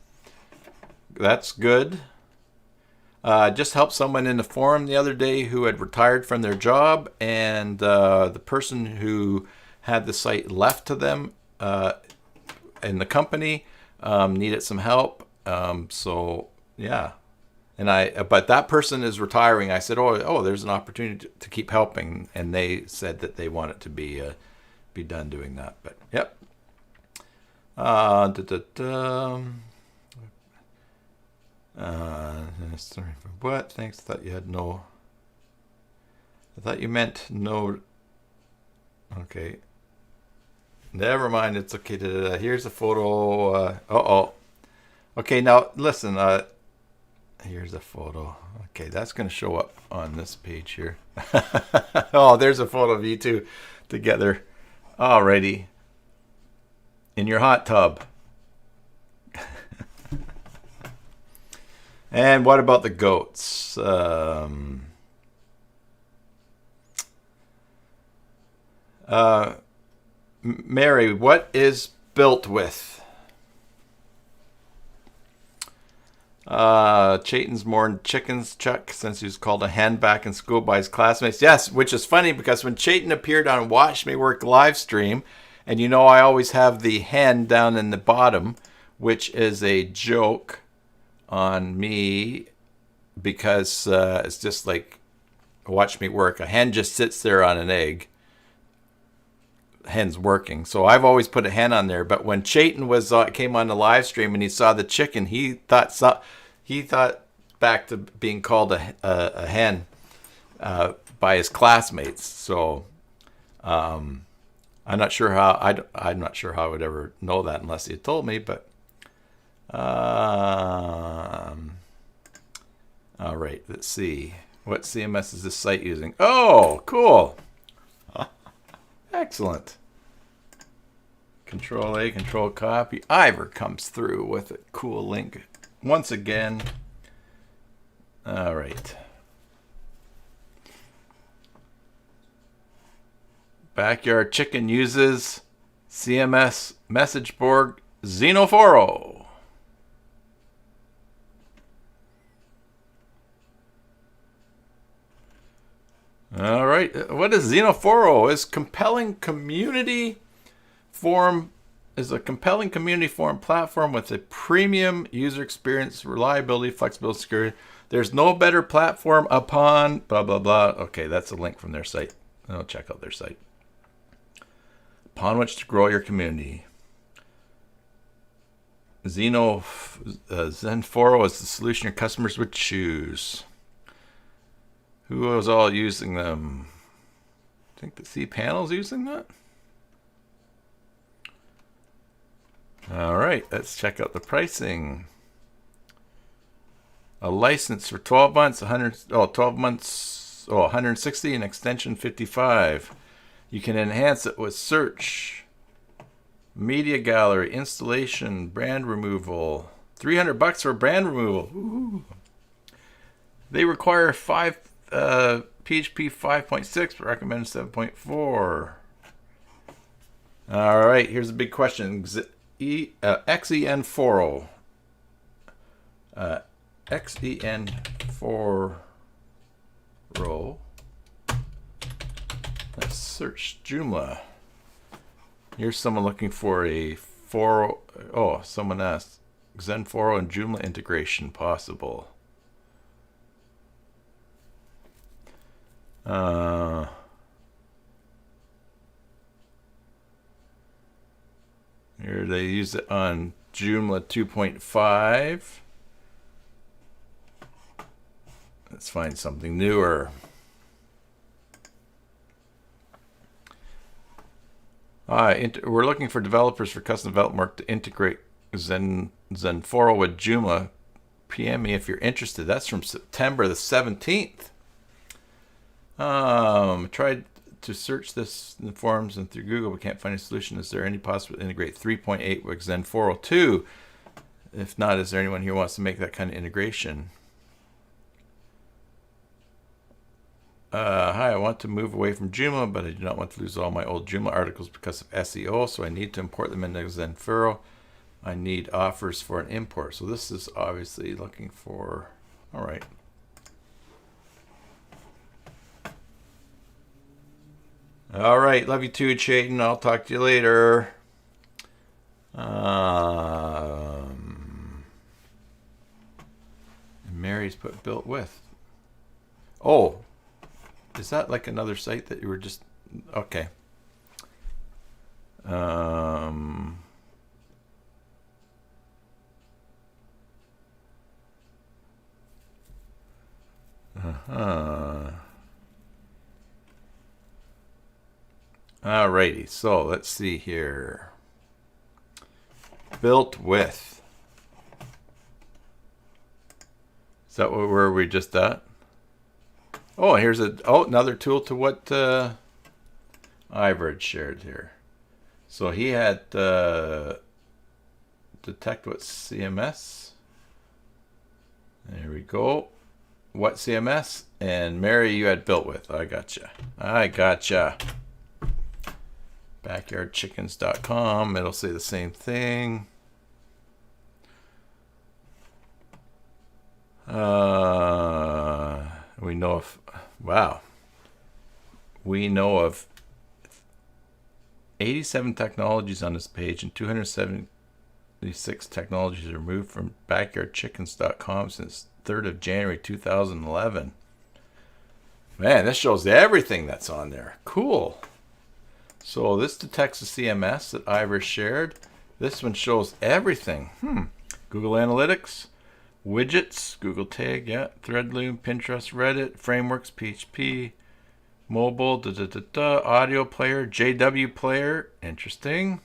That's good. Just helped someone in the forum the other day who had retired from their job, and the person who had the site left to them in the company needed some help. So yeah, and but that person is retiring. I said, oh, there's an opportunity to keep helping, and they said that they want it to be done doing that. But yep. Sorry for what? Thanks. Thought you had no. I thought you meant no. Okay. Never mind. It's okay. Here's a photo. Okay. Now listen. Here's a photo. Okay, that's going to show up on this page here. Oh, there's a photo of you two together. Alrighty. In your hot tub. And what about the goats? Mary, what is built with? Chayton's more chickens, Chuck, since he was called a hen back in school by his classmates. Yes, which is funny because when Chayton appeared on Watch Me Work live stream, and you know I always have the hen down in the bottom, which is a joke on me because it's just like Watch Me Work. A hen just sits there on an egg. Hen's working, so I've always put a hen on there. But when Chayton came on the live stream and he saw the chicken, he thought back to being called a hen by his classmates. So I'm not sure how I'm not sure how I would ever know that unless he had told me. But all right, let's see. What CMS is this site using? Oh, cool. Excellent. Control A, control copy. Ivor comes through with a cool link once again. All right. Backyard chicken uses CMS message board Zenforo. All right. What is Zenforo? Is compelling community forum is a compelling community forum platform with a premium user experience, reliability, flexibility, security. There's no better platform upon blah blah blah. Okay, that's a link from their site. I'll check out their site. Upon which to grow your community. Zenforo is the solution your customers would choose. Who was all using them? I think the cPanel's using that. All right, let's check out the pricing. A license for 12 months, 160, and extension 55. You can enhance it with search, media gallery, installation, brand removal. $300 for brand removal. Ooh. They require PHP 5.6, but recommend 7.4. All right, here's a big question. XEN4. XEN4. Let's search Joomla. Here's someone looking for a someone asked Zenforo and Joomla integration possible. Here they use it on Joomla 2.5. Let's find something newer. We're looking for developers for custom development work to integrate Zenforo with Joomla. PM me if you're interested. That's from September the 17th. Tried to search this in the forums and through Google, but can't find a solution. Is there any possibility to integrate 3.8 with Zenforo 2? If not, is there anyone here who wants to make that kind of integration? Hi, I want to move away from Joomla, but I do not want to lose all my old Joomla articles because of SEO, so I need to import them into Zenforo. I need offers for an import. So this is obviously looking for, all right. All right, love you too, Chayton. I'll talk to you later. Mary's put built with. Oh, is that like another site that you were just okay? Alrighty, so let's see here. Built with. Is that where we just at? Oh, here's another tool to what Ivor had shared here. So he had detect what CMS. There we go. What CMS? And Mary, you had built with. I gotcha. Backyardchickens.com. It'll say the same thing. We know of, wow. We know of 87 technologies on this page, and 276 technologies are removed from backyardchickens.com since 3rd of January 2011. Man, this shows everything that's on there. Cool. So this detects the CMS that Ivor shared. This one shows everything. Google Analytics, widgets, Google Tag, yeah, Threadloom, Pinterest, Reddit, frameworks, PHP, mobile, audio player, JW player, interesting.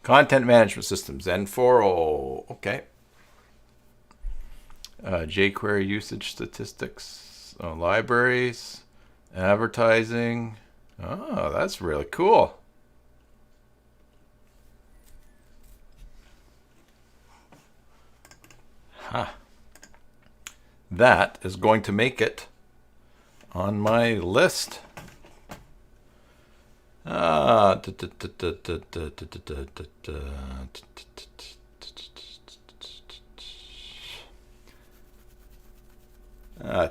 Content management system, Zenforo, okay. jQuery usage statistics, libraries, advertising. Oh, that's really cool. That is going to make it on my list. Ah,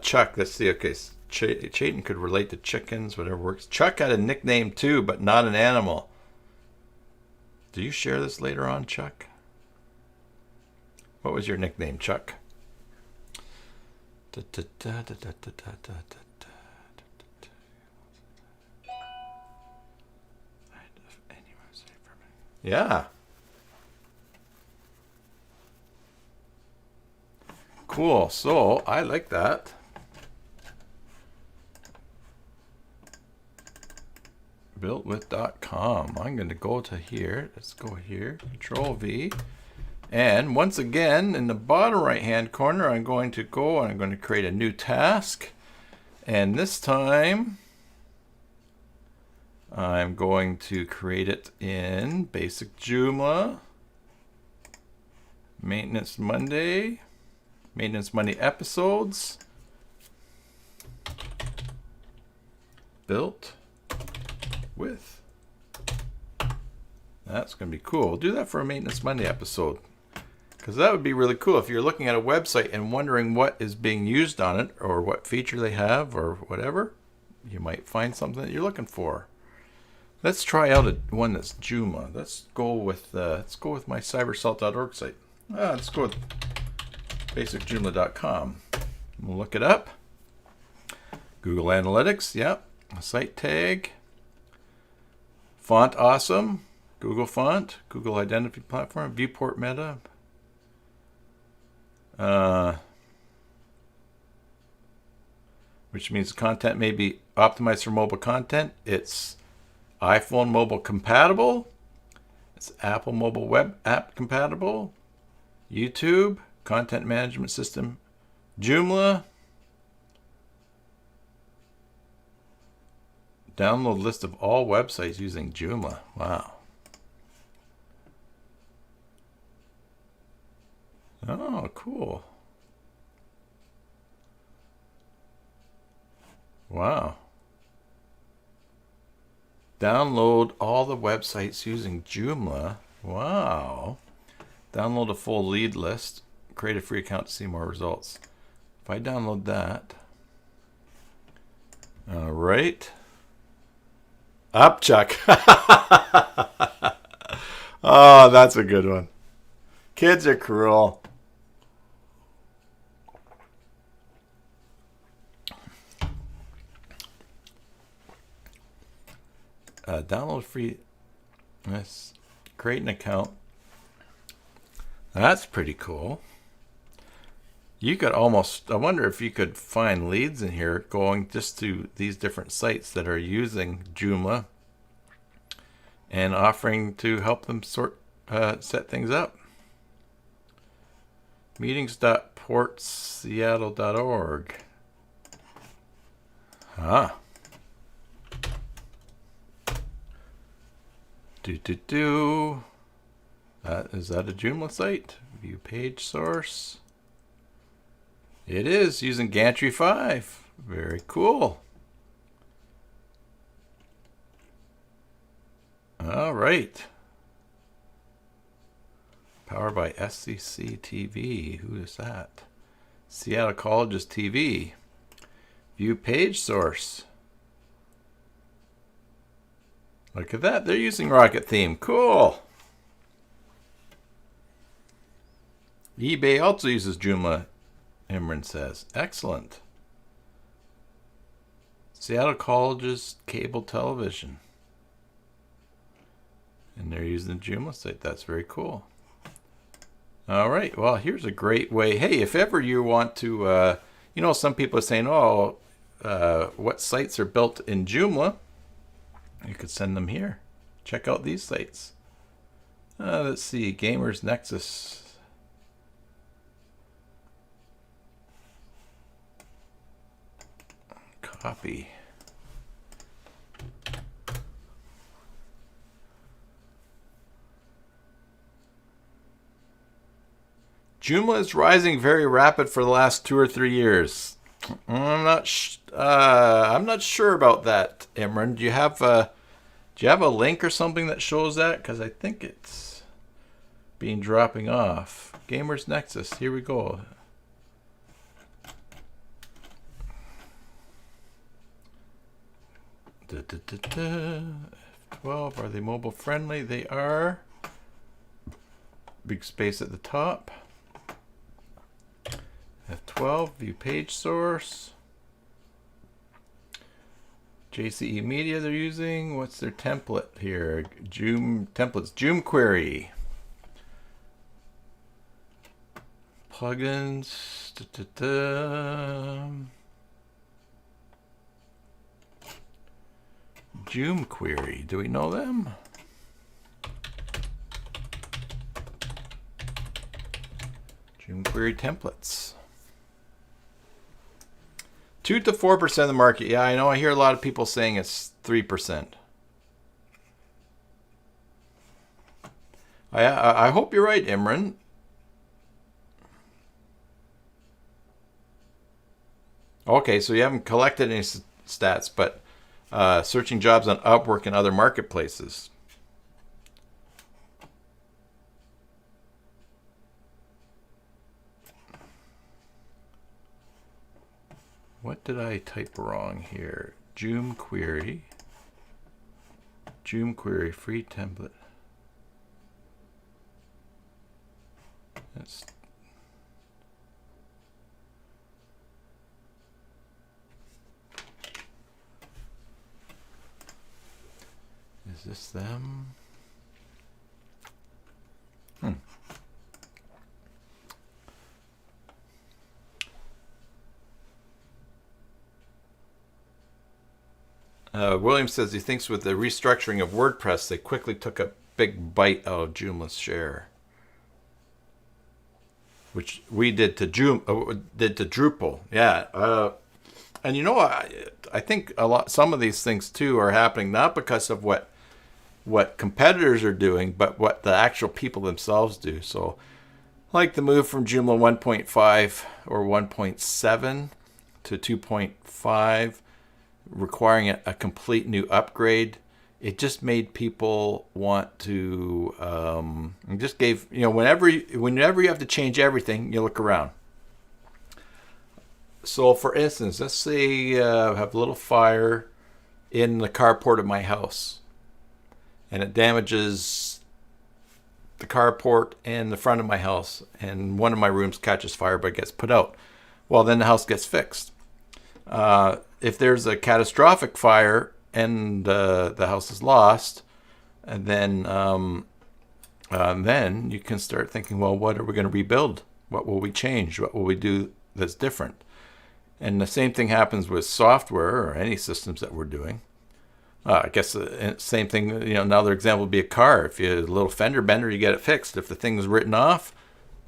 Chuck, let's see. Okay, Chayton could relate to chickens, whatever works. Chuck had a nickname too, but not an animal. Do you share this later on, Chuck? What was your nickname, Chuck? Yeah. Cool. So I like that. Builtwith.com. I'm going to go to here. Let's go here. Control V. And once again, in the bottom right hand corner, I'm going to go and I'm going to create a new task. And this time, I'm going to create it in Basic Joomla. Maintenance Monday episodes. Built with. That's going to be cool. We'll do that for a Maintenance Monday episode. Because that would be really cool if you're looking at a website and wondering what is being used on it or what feature they have or whatever. You might find something that you're looking for. Let's try out one that's Joomla. Let's go with my cybersalt.org site. Let's go with basicjoomla.com. We'll look it up. Google Analytics, yep. Site tag. Font awesome. Google font. Google Identity Platform. Viewport meta. Which means content may be optimized for mobile content. It's iPhone mobile compatible. It's Apple mobile web app compatible. YouTube, content management system, Joomla. Download list of all websites using Joomla. Wow. Oh, cool. Wow. Download all the websites using Joomla. Wow. Download a full lead list. Create a free account to see more results. If I download that. All right. Up, Chuck. Oh, that's a good one. Kids are cruel. Download free. Yes. Create an account. That's pretty cool. You could almost, I wonder if you could find leads in here going just to these different sites that are using Joomla and offering to help them set things up. Meetings.portseattle.org. Ah. Is that a Joomla site? View page source. It is using Gantry 5. Very cool. All right. Powered by SCC TV. Who is that? Seattle College's TV. View page source. Look at that. They're using Rocket Theme. Cool. eBay also uses Joomla, Imran says. Excellent. Seattle College's cable television. And they're using the Joomla site. That's very cool. All right. Well, here's a great way. Hey, if ever you want to, some people are saying, what sites are built in Joomla? You could send them here. Check out these sites. Let's see. Gamers Nexus. Copy. Joomla is rising very rapid for the last 2 or 3 years. I'm not sure about that, Imran. Do you have Do you have a link or something that shows that? Because I think it's been dropping off. Gamers Nexus, here we go. F12, are they mobile friendly? They are. Big space at the top. F12, view page source. JCE Media they're using. What's their template here? Templates, Joomla. Plugins. Joomla. Do we know them? Joomla templates. 2 to 4% of the market. Yeah, I know. I hear a lot of people saying it's 3%. I hope you're right, Imran. Okay, so you haven't collected any stats, but searching jobs on Upwork and other marketplaces. What did I type wrong here? Joomla free template. That's Is this them? William says he thinks with the restructuring of WordPress, they quickly took a big bite out of Joomla's share, which we did to Drupal. Yeah, and you know, I think some of these things too are happening not because of what competitors are doing, but what the actual people themselves do. So, like the move from Joomla 1.5 or 1.7 to 2.5. requiring a complete new upgrade, it just made people want to just gave, you know, whenever you have to change everything, you look around. So for instance, let's say I have a little fire in the carport of my house and it damages the carport and the front of my house, and one of my rooms catches fire but gets put out. Well, then the house gets fixed. If there's a catastrophic fire and the house is lost, and then you can start thinking, well, what are we going to rebuild? What will we change? What will we do that's different? And the same thing happens with software or any systems that we're doing. I guess the same thing, you know, another example would be a car. If you have a little fender bender, you get it fixed. If the thing's written off,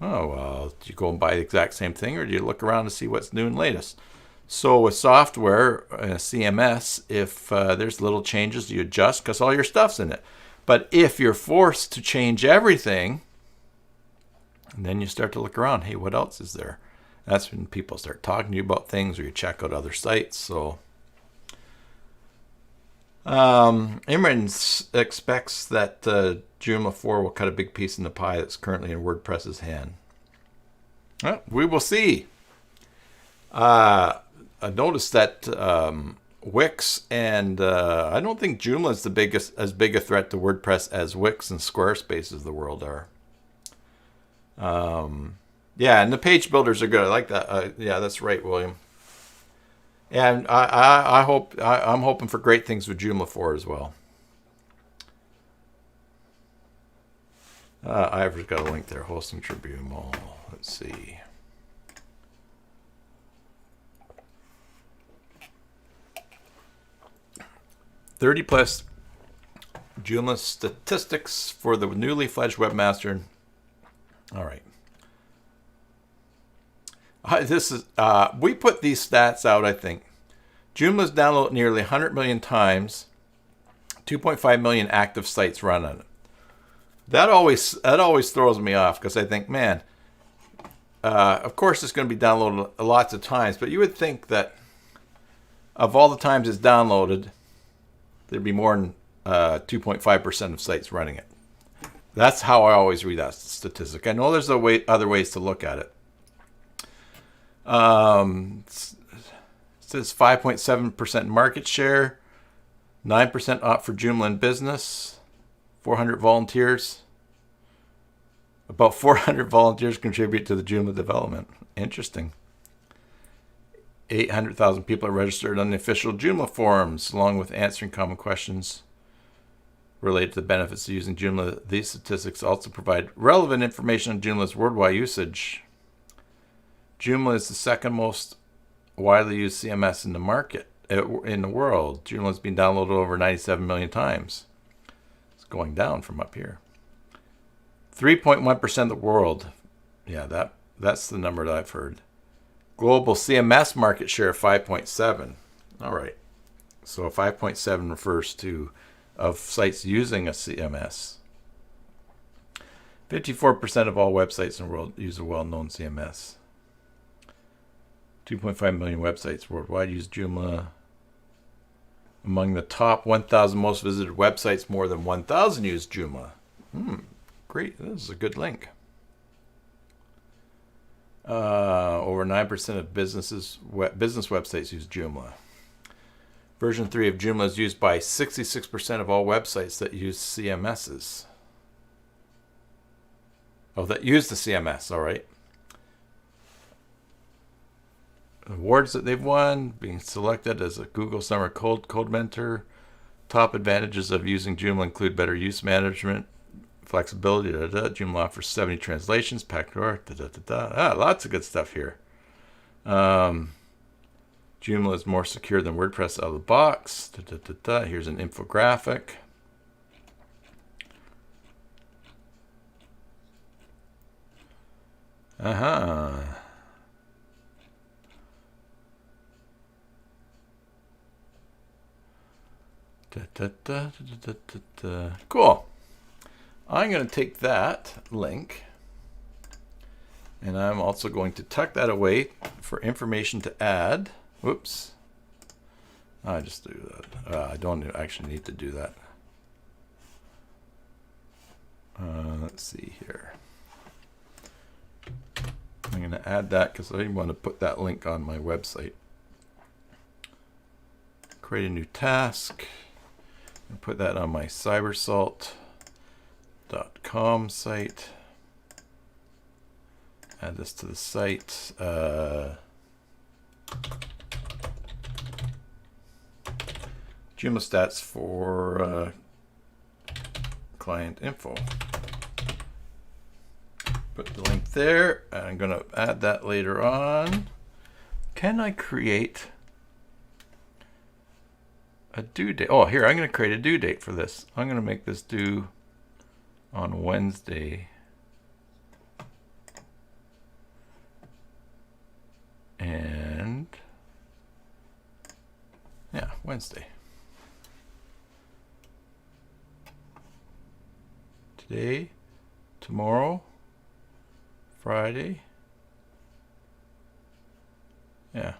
oh, well, do you go and buy the exact same thing, or do you look around to see what's new and latest? So with software, CMS, if there's little changes, you adjust because all your stuff's in it. But if you're forced to change everything, then you start to look around. Hey, what else is there? That's when people start talking to you about things, or you check out other sites. So Imran expects that Joomla 4 will cut a big piece in the pie that's currently in WordPress's hand. Well, we will see. I noticed that Wix and I don't think Joomla is as big a threat to WordPress as Wix and Squarespace of the world are. Yeah, and the page builders are good. I like that. Yeah, that's right, William. And I'm hoping for great things with Joomla 4 as well. I've got a link there. Hosting Tribunal. Let's see. +30 Joomla statistics for the newly fledged webmaster. All right. This is we put these stats out, I think. Joomla's downloaded nearly 100 million times. 2.5 million active sites run on it. That always throws me off, because I think, man, of course it's going to be downloaded lots of times, but you would think that of all the times it's downloaded, there'd be more than 2.5% of sites running it. That's how I always read that statistic. I know there's other ways to look at it. It says 5.7% market share, 9% opt for Joomla in business, 400 volunteers. About 400 volunteers contribute to the Joomla development. Interesting. 800,000 people are registered on the official Joomla forums, along with answering common questions related to the benefits of using Joomla. These statistics also provide relevant information on Joomla's worldwide usage. Joomla is the second most widely used CMS in the market, in the world. Joomla has been downloaded over 97 million times. It's going down from up here. 3.1% of the world. Yeah, that's the number that I've heard. Global CMS market share of 5.7. All right. So 5.7 refers to of sites using a CMS. 54% of all websites in the world use a well-known CMS. 2.5 million websites worldwide use Joomla. Among the top 1,000 most visited websites, more than 1,000 use Joomla. Great. This is a good link. Over 9% of business websites use Joomla. Version 3 of Joomla is used by 66% of all websites that use CMSs. Oh, that use the CMS, all right. Awards that they've won, being selected as a Google Summer Code Mentor. Top advantages of using Joomla include better use management, flexibility. Joomla offers 70 translations, Pactor. Lots of good stuff here. Joomla is more secure than WordPress out of the box. Here's an infographic. Cool. I'm going to take that link, and I'm also going to tuck that away for information to add. Whoops. I just do that. I don't actually need to do that. Let's see here. I'm going to add that because I want to put that link on my website. Create a new task and put that on my cybersalt.com site. Add this to the site. Joomla stats for client info. Put the link there. I'm going to add that later on. Can I create a due date? Oh, here, I'm going to create a due date for this. I'm going to make this due on Wednesday. And yeah, Wednesday. Today, tomorrow, Friday. Yeah,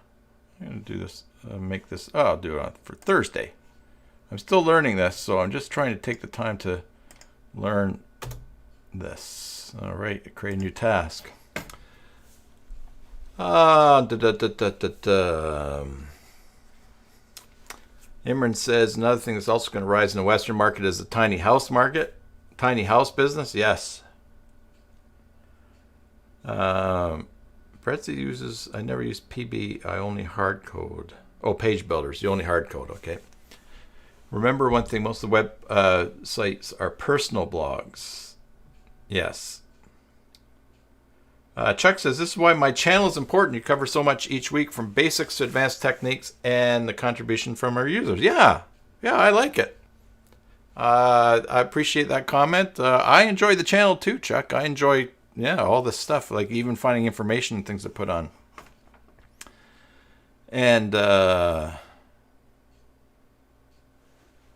I'm going to do this, make this, I'll do it for Thursday. I'm still learning this, so I'm just trying to take the time to learn this. All right, create a new task. Imran says another thing that's also going to rise in the Western market is the tiny house market. Tiny house business, yes. Bretzi uses, I never use PB, I only hard code. Oh, page builders, you only hard code, okay. Remember one thing, most of the web sites are personal blogs. Yes. Chuck says, this is why my channel is important. You cover so much each week, from basics to advanced techniques and the contribution from our users. Yeah, I like it. I appreciate that comment. I enjoy the channel too, Chuck. I enjoy, all this stuff, like even finding information and things to put on. And,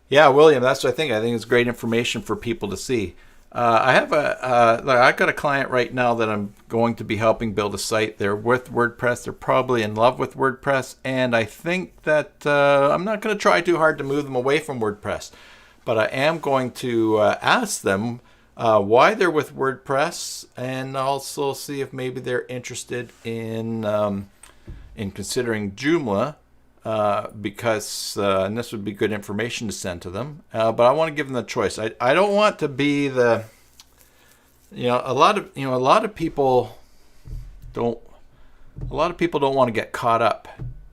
William, that's what I think. I think it's great information for people to see. I've got a client right now that I'm going to be helping build a site. They're with WordPress. They're probably in love with WordPress. And I think that I'm not going to try too hard to move them away from WordPress. but I am going to ask them why they're with WordPress, and also see if maybe they're interested in considering Joomla, because and this would be good information to send to them. But I want to give them the choice. I don't want to be the, a lot of people don't want to get caught up.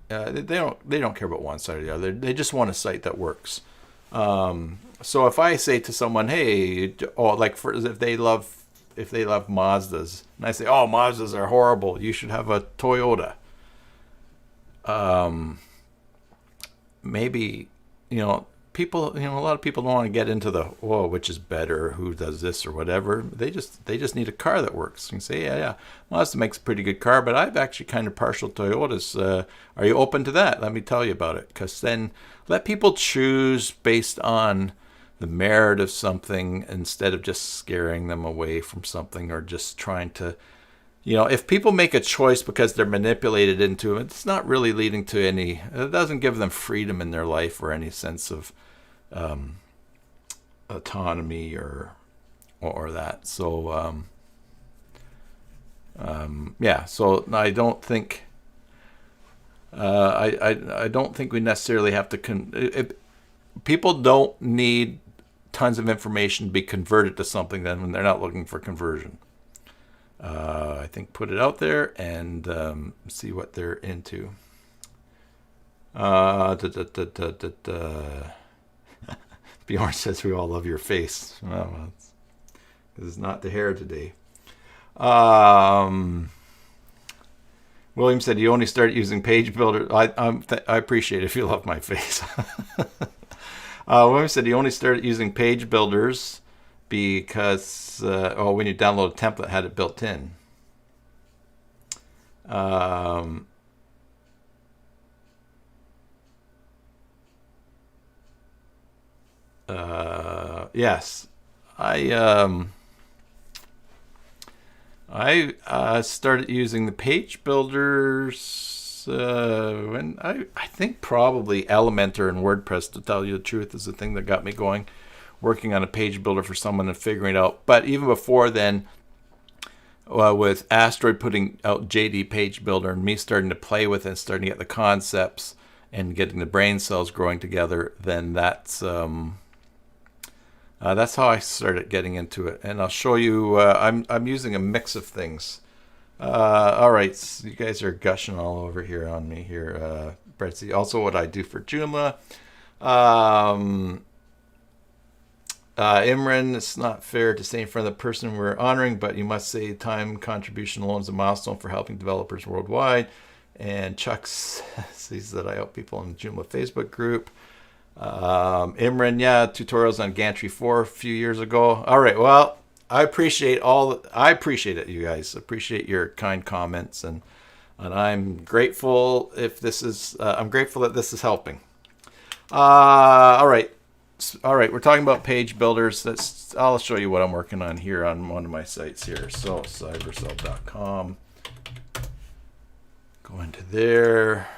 They don't care about one side or the other. They just want a site that works. So if I say to someone, hey, if they love Mazdas, and I say, oh, Mazdas are horrible, you should have a Toyota. Maybe, people, a lot of people don't want to get into the, which is better, who does this or whatever. They just need a car that works. You can say, yeah, Mazda makes a pretty good car, but I'm actually kind of partial to Toyotas. Are you open to that? Let me tell you about it. Because then let people choose based on the merit of something, instead of just scaring them away from something, or just trying to, if people make a choice because they're manipulated into it, it's not really leading to any, it doesn't give them freedom in their life or any sense of autonomy or that. So, so I don't think, I don't think we necessarily have to, people don't need tons of information to be converted to something then when they're not looking for conversion. I think put it out there and see what they're into. Bjorn says we all love your face. Well, it's not the hair today. William said you only start using Page Builder. I appreciate it if you love my face. William said he only started using Page Builders because when you download a template, it had it built in. Yes, I started using the Page Builders when I think probably Elementor and WordPress, to tell you the truth, is the thing that got me going, working on a page builder for someone and figuring it out. But even before then, with Asteroid putting out JD Page Builder and me starting to play with it and starting to get the concepts and getting the brain cells growing together, then that's how I started getting into it. And I'll show you, I'm using a mix of things. All right, so you guys are gushing all over here on me here. Betsy, also what I do for Joomla. Imran, it's not fair to say in front of the person we're honoring, but you must say time contribution alone is a milestone for helping developers worldwide. And Chuck sees that I help people in the Joomla Facebook group. Imran, tutorials on Gantry 4 a few years ago. All right, well, I appreciate it, you guys. Appreciate your kind comments, and I'm grateful if this is. I'm grateful that this is helping. All right, we're talking about page builders. I'll show you what I'm working on here on one of my sites here. So cybercell.com. Go into there.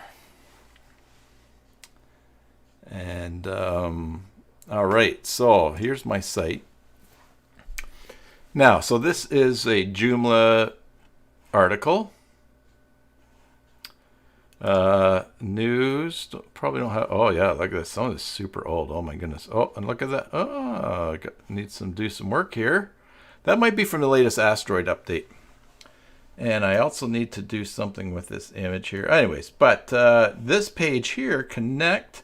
And all right, so here's my site. Now, so this is a Joomla article. News, probably don't have, oh yeah, look at this. Some of this is super old. Oh my goodness. Oh, and look at that. Oh, do some work here. That might be from the latest Asteroid update. And I also need to do something with this image here. Anyways, but this page here, connect,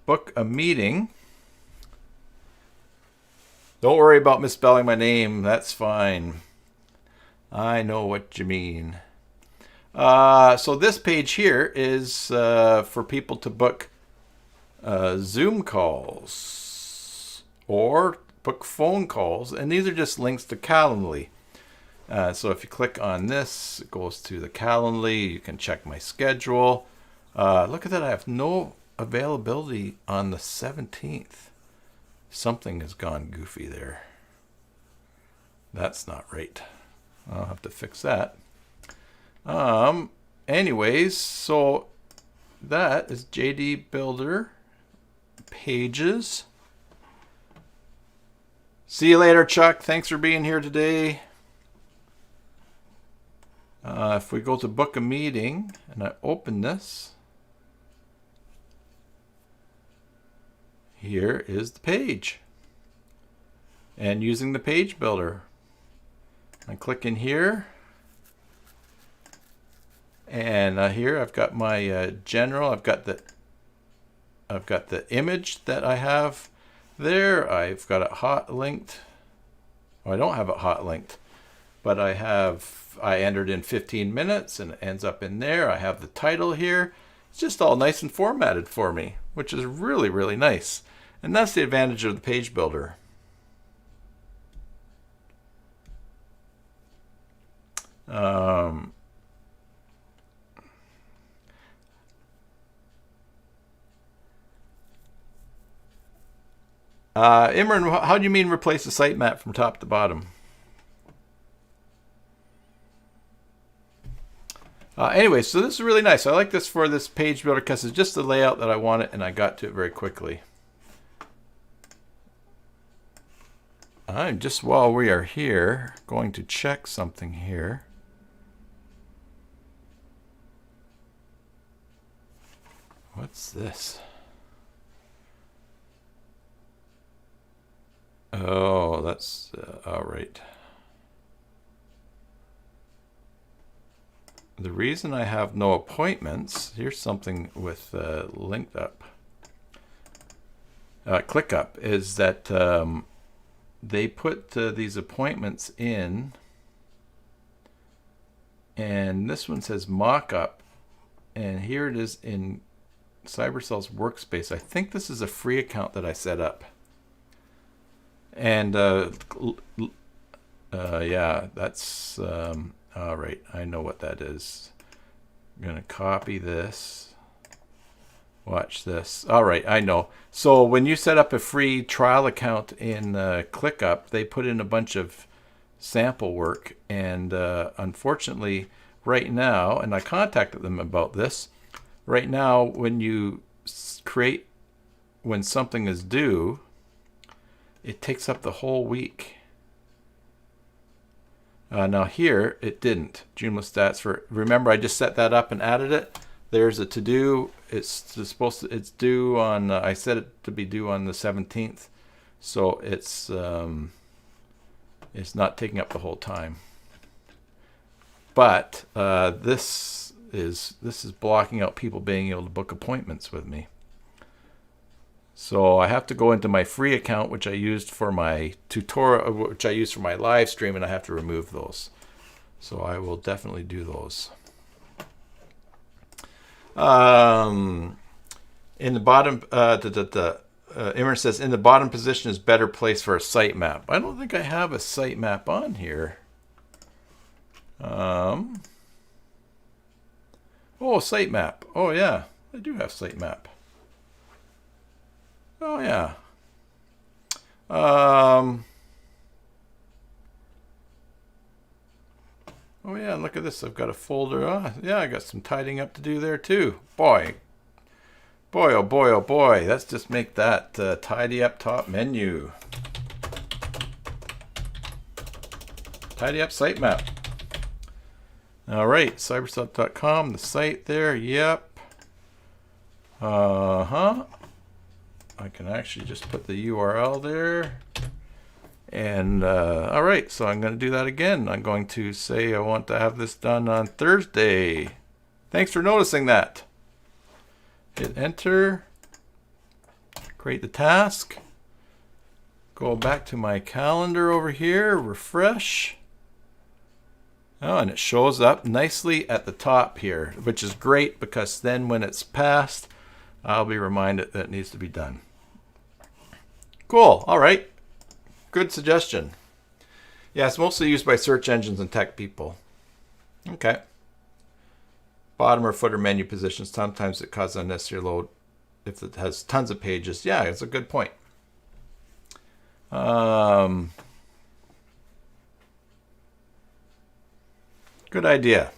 book a meeting. Don't worry about misspelling my name. That's fine. I know what you mean. So this page here is for people to book Zoom calls or book phone calls. And these are just links to Calendly. So if you click on this, it goes to the Calendly. You can check my schedule. Look at that. I have no availability on the 17th. Something has gone goofy there. That's not right. I'll have to fix that. Anyways, so that is JD Builder pages. See you later, Chuck. Thanks for being here today. If we go to book a meeting and I open this, here is the page. And using the page builder, I click in here. And here I've got my general. I've got the image that I have there. I've got it hot linked. Well, I don't have it hot linked, but I entered in 15 minutes and it ends up in there. I have the title here. It's just all nice and formatted for me, which is really, really nice. And that's the advantage of the page builder. Imran, how do you mean replace the sitemap from top to bottom? Anyway, so this is really nice. I like this for this page builder because it's just the layout that I wanted, and I got to it very quickly. I'm just, while we are here, going to check something here. What's this? Oh, that's all right. The reason I have no appointments, here's something with linked up, click up, is that they put these appointments in, and this one says mock-up, and here it is in CyberCell's workspace. I think this is a free account that I set up. And yeah, that's all right. I know what that is. I'm gonna copy this. Watch this. All right, I know. So when you set up a free trial account in ClickUp, they put in a bunch of sample work, and unfortunately, right now, and I contacted them about this. Right now, when you when something is due, it takes up the whole week. Now here, it didn't. Joomla stats for, remember I just set that up and added it. There's a to-do. It's due on, I set it to be due on the 17th. So it's not taking up the whole time. But this is blocking out people being able to book appointments with me. So I have to go into my free account, which I used for my tutorial, which I used for my live stream, and I have to remove those. So I will definitely do those. In the bottom, Imran says, in the bottom position is better place for a sitemap. I don't think I have a sitemap on here. Oh, sitemap. Oh yeah, I do have sitemap. Oh yeah. Oh yeah, and look at this. I've got a folder. Oh, yeah, I got some tidying up to do there too. Boy, oh boy, oh boy. Let's just make that tidy up top menu. Tidy up sitemap. All right, cyberstuff.com, the site there. Yep. I can actually just put the URL there. And all right, so I'm going to do that again. I'm going to say I want to have this done on Thursday. Thanks for noticing that. Hit enter. Create the task. Go back to my calendar over here. Refresh. Oh, and it shows up nicely at the top here, which is great because then when it's passed, I'll be reminded that it needs to be done. Cool. All right. Good suggestion. Yeah, it's mostly used by search engines and tech people. Okay. Bottom or footer menu positions. Sometimes it causes unnecessary load if it has tons of pages. Yeah, it's a good point. Good idea.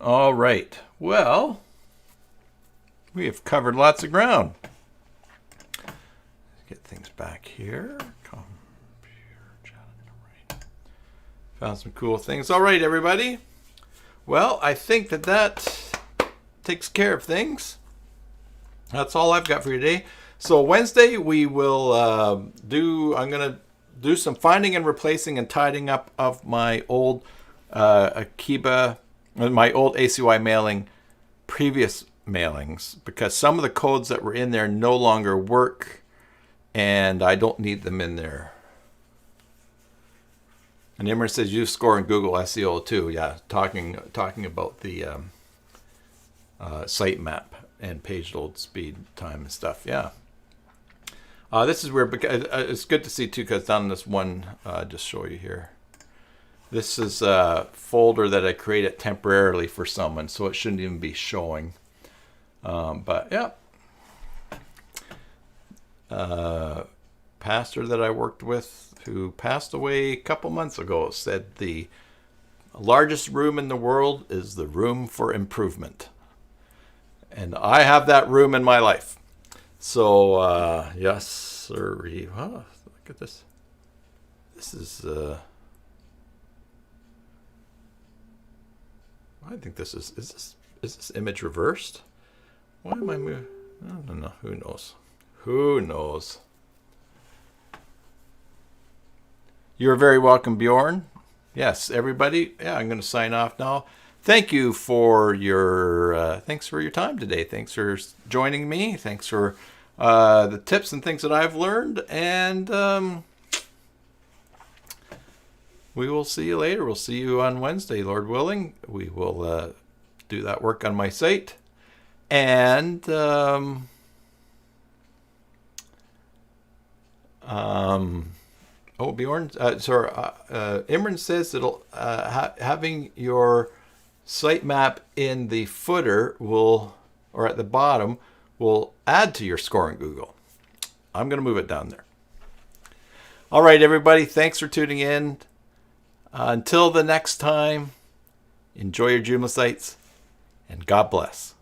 All right. Well, we have covered lots of ground. Let's get things back here. Found some cool things. All right, everybody. Well, I think that takes care of things. That's all I've got for you today. So Wednesday we will I'm going to do some finding and replacing and tidying up of my old Akeeba, my old ACY mailing, previous mailings, because some of the codes that were in there no longer work, and I don't need them in there. And Imran says use score in Google SEO too. Yeah, talking about the sitemap and page load speed time and stuff. Yeah. This is weird because it's good to see too, because down in this one, just show you here. This is a folder that I created temporarily for someone, so it shouldn't even be showing. But yeah. Pastor that I worked with, who passed away a couple months ago, said the largest room in the world is the room for improvement. And I have that room in my life. So, yes, sir. Oh, look at this. This is, I think this is this image reversed? Why am I moving? I don't know. Who knows? Who knows? You're very welcome, Bjorn. Yes, everybody. Yeah, I'm going to sign off now. Thank you for your thanks for your time today. Thanks for joining me. Thanks for the tips and things that I've learned. And we will see you later. We'll see you on Wednesday, Lord willing. We will do that work on my site. And oh, Bjorn, sorry, Imran says it'll having your sitemap in the footer will, or at the bottom, will add to your score in Google. I'm going to move it down there. All right, everybody, thanks for tuning in. Until the next time, enjoy your Joomla sites, and God bless.